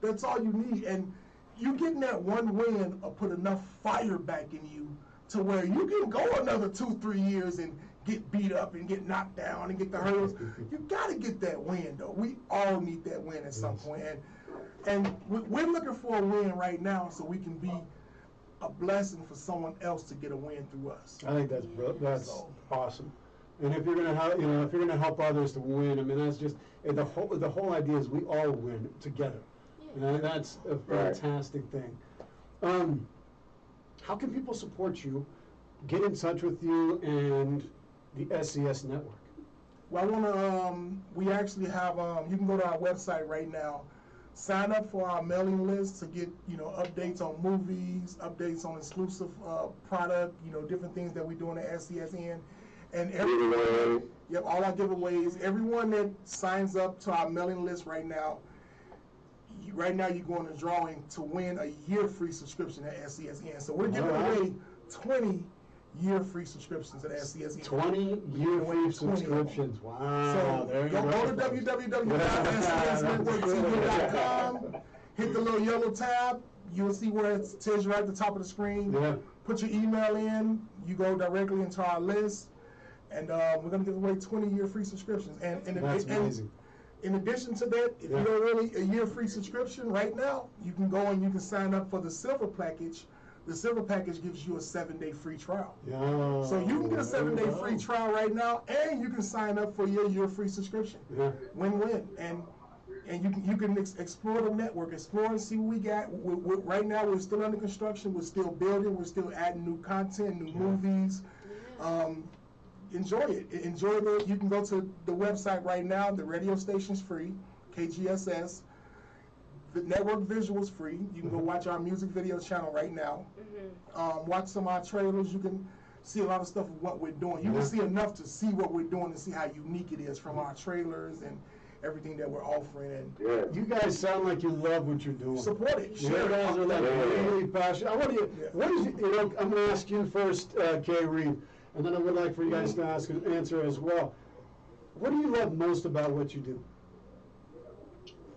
That's all you need. And you getting that one win will put enough fire back in you to where you can go another 2-3 years and get beat up and get knocked down and get the hurdles. You got to get that win, though. We all need that win at some point. And we're looking for a win right now so we can be a blessing for someone else to get a win through us. I think that's awesome. And if you're gonna help, if you're gonna help others to win, I mean, that's just the whole idea is we all win together. And that's a fantastic thing. How can people support you, get in touch with you and the SCS network? Well, I want to, we actually have, you can go to our website right now, sign up for our mailing list to get, updates on movies, updates on exclusive product, different things that we do in the SCSN. And all our giveaways, everyone that signs up to our mailing list right now, you go on a drawing to win a year free subscription at SCSN. So we're giving away 20 year free subscriptions at SCSN. 20 year free subscriptions. Wow. So there you go to www.scsnetworktv.com, hit the little yellow tab. You'll see where it tells you right at the top of the screen. Yeah. Put your email in. You go directly into our list. And we're going to give away 20 year free subscriptions. That's amazing. In addition to that, if you don't really a year free subscription right now, you can go and you can sign up for the silver package. The silver package gives you a 7-day free trial. Yeah. So you can get a 7-day free trial right now, and you can sign up for your year free subscription. Yeah. Win-win. And you can explore the network, explore and see what we got. Right now, we're still under construction. We're still building. We're still adding new content, new movies. Enjoy it. You can go to the website right now. The radio station's free, KGSS. The network visual's free. You can go watch our music video channel right now. Watch some of our trailers. You can see a lot of stuff of what we're doing. You can see enough to see what we're doing and see how unique it is from our trailers and everything that we're offering. And you guys sound like you love what you're doing. Support it. You guys are like really passionate. I want you. What is I'm going to ask you first, Kay Reed, and then I would like for you guys to answer as well. What do you love most about what you do?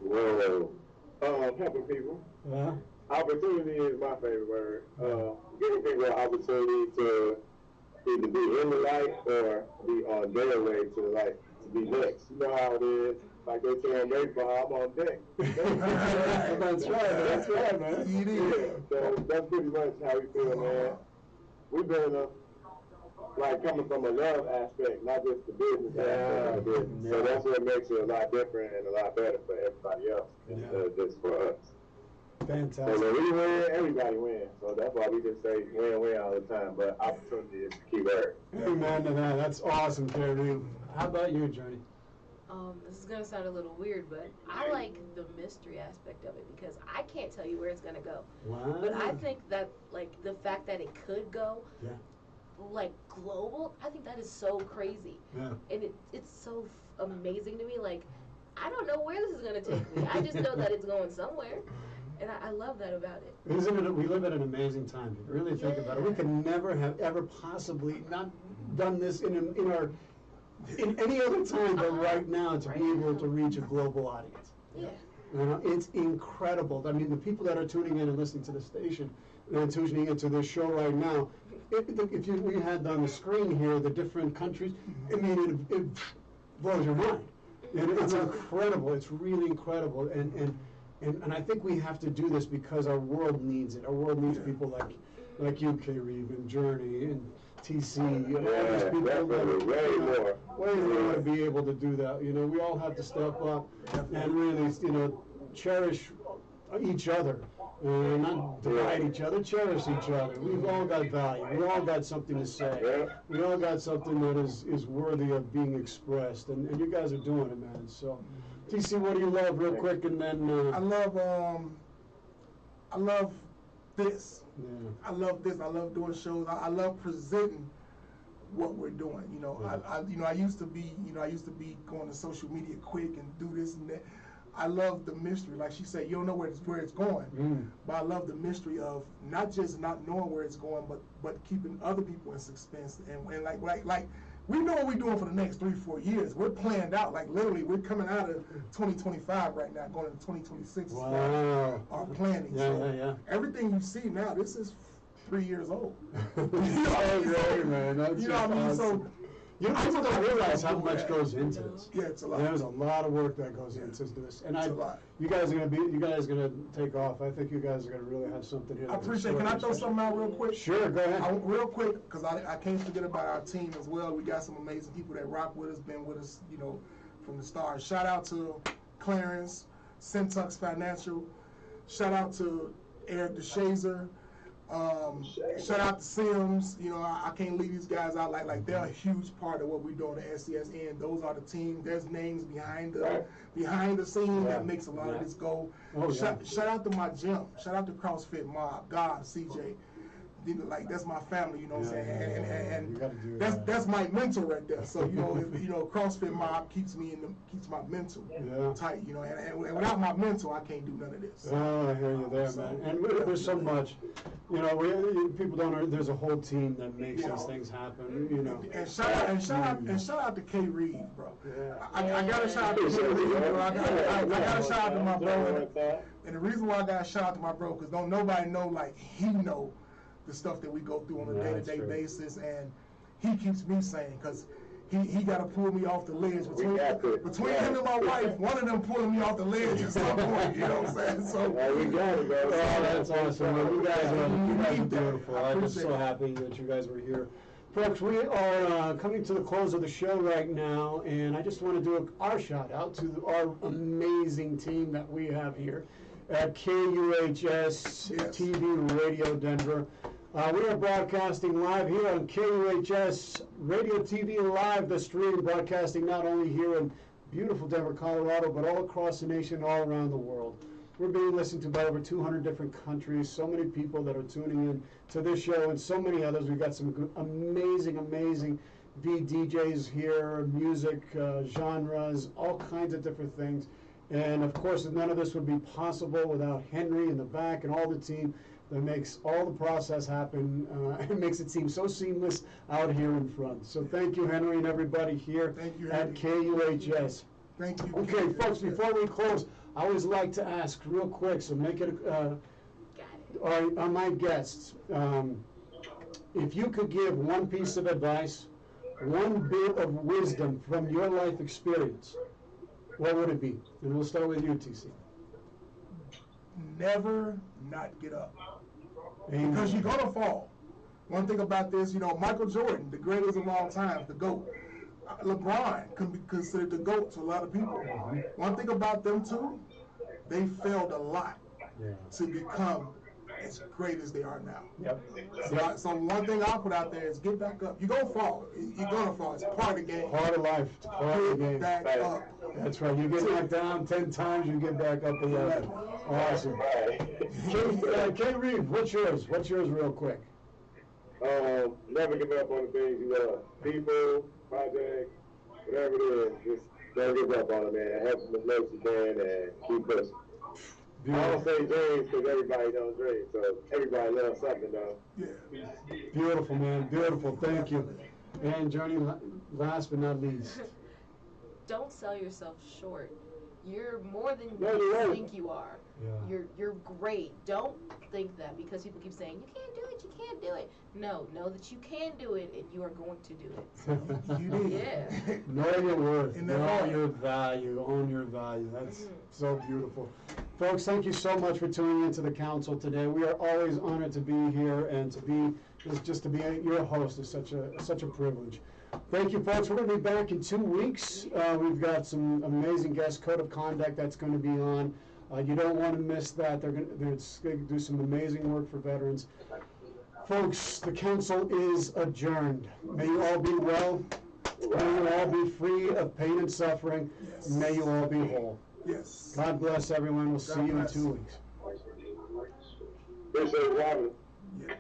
Well, helping people. Opportunity is my favorite word. Giving people an opportunity to either be in the light or be on their way to the light, to be next. You know how it is. Like they say on baseball, I'm on deck. That's right, man. So that's pretty much how we feel, man. We've been coming from a love aspect, not just the business aspect of the business. So that's what makes it a lot different and a lot better for everybody else instead of just for us. Fantastic. So when we win, everybody wins. So that's why we just say win all the time. But opportunity is the key word. Amen to that. That's awesome, Terry. How about your journey? This is going to sound a little weird, but I like the mystery aspect of it because I can't tell you where it's going to go. Wow. But I think that, the fact that it could go, global, I think that is so crazy. Yeah. And it's so amazing to me. I don't know where this is going to take me. I just know that it's going somewhere. And I love that about it. Isn't it? We live at an amazing time. If you really think about it, we could never have ever possibly not done this in any other time but right now to be able to reach a global audience. Yeah. It's incredible. I mean, the people that are tuning in and listening to the station and tuning into this show right now, if we had on the screen here the different countries, I mean, it blows your mind. And it's incredible. It's really incredible. And I think we have to do this because our world needs it. Our world needs people like you, K. Reeve, and Journey, and TC, all these people that way more to be able to do that. We all have to step up and really, cherish each other. Not divide each other, cherish each other. We've all got value. We all got something to say. We all got something that is worthy of being expressed. And you guys are doing it, man. So, TC, what do you love, real quick, and then... I love this. Yeah. I love this. I love doing shows. I love presenting what we're doing. I used to be going to social media quick and do this and that. I love the mystery. Like she said, you don't know where it's going. But I love the mystery of not just not knowing where it's going, but keeping other people in suspense. And like we know what we're doing for the next 3-4 years. We're planned out. Like literally, we're coming out of 2025 right now, going into 2026. Wow. Our planning. Yeah. Everything you see now, this is 3 years old. Man. That's you know what I mean? Awesome. So people don't realize how much goes into this. Yeah, it's a lot. There's a lot of work that goes into this, and it's a lot. You guys are gonna take off. I think you guys are gonna really have something here. I appreciate it. Can I throw something out real quick? Sure, go ahead. Real quick, because I can't forget about our team as well. We got some amazing people that rock with us, been with us, from the start. Shout out to Clarence, Centux Financial. Shout out to Eric DeShazer. Shout out to Sims. You know, I can't leave these guys out. Like they're a huge part of what we're doing at SCSN. Those are the team. There's names behind the scene that makes a lot of this go. Shout out to my gym. Shout out to CrossFit Mob, God, CJ. Like that's my family, you know what I'm saying, and that's my mentor right there. So CrossFit Mob keeps my mental tight, you know, and without my mentor, I can't do none of this. Oh, I hear you there, man. And there's so much, you know, people don't know. There's a whole team that makes these things happen, you know. And shout out to K Reed, bro. I gotta shout out to K Reed, bro. I gotta shout out to my bro. And the reason why I gotta shout out to my bro, because don't nobody know like he know the stuff that we go through on a day-to-day basis, and he keeps me sane, because he got to pull me off the ledge. Between him and my wife, one of them pulling me off the ledge at some point, you know what I'm saying? So, we got it, bro. Oh, that's awesome. Well, you guys are beautiful. I'm just so happy that you guys were here. Folks, we are coming to the close of the show right now, and I just want to do our shout out to our amazing team that we have here at KUHS TV Radio Denver. We are broadcasting live here on KUHS Radio TV Live, the stream, broadcasting not only here in beautiful Denver, Colorado, but all across the nation, all around the world. We're being listened to by over 200 different countries, so many people that are tuning in to this show and so many others. We've got some amazing DJs here, music, genres, all kinds of different things. And of course, none of this would be possible without Henry in the back and all the team that makes all the process happen. It makes it seem so seamless out here in front. So thank you, Henry, and everybody here at KUHS. Thank you. Okay, folks, before we close, I always like to ask real quick, so make it, on my guests, if you could give one piece of advice, one bit of wisdom from your life experience, what would it be? And we'll start with you, TC. Never not get up. Amen. Because you're going to fall. One thing about this, you know, Michael Jordan, the greatest of all time, the GOAT. LeBron can be considered the GOAT to a lot of people. One thing about them two, they failed a lot to become as great as they are now. Yep. So one thing I'll put out there is get back up. You're going to fall. You're going to fall. It's part of the game. Part of life. Part of the game. Get back up. That's right. You get knocked down 10 times, you get back up 11. Awesome. K. Reed, what's yours? What's yours real quick? Never give up on the things you love. People, projects, whatever it is, just don't give up on it, man. Help them as much as you can and keep pushing. I don't say dreams because everybody don't dream, so everybody loves something, though. Yeah. Beautiful, man. Beautiful. Thank you. And Johnny, last but not least. Don't sell yourself short. You're more than you think you are. Yeah. You're great. Don't think that because people keep saying you can't do it, you can't do it. No, know that you can do it and you are going to do it. You do. Yeah. Know your worth. Know your value. Own your value. That's so beautiful. Folks, thank you so much for tuning into the council today. We are always honored to be here, and to be your host is such a privilege. Thank you, folks. We're going to be back in 2 weeks. We've got some amazing guest code of conduct that's going to be on. You don't want to miss that. They're going to do some amazing work for veterans. Folks, the council is adjourned. May you all be well. May you all be free of pain and suffering. Yes. May you all be whole. Yes. God bless everyone. We'll see you in 2 weeks. Appreciate you having me. Yeah.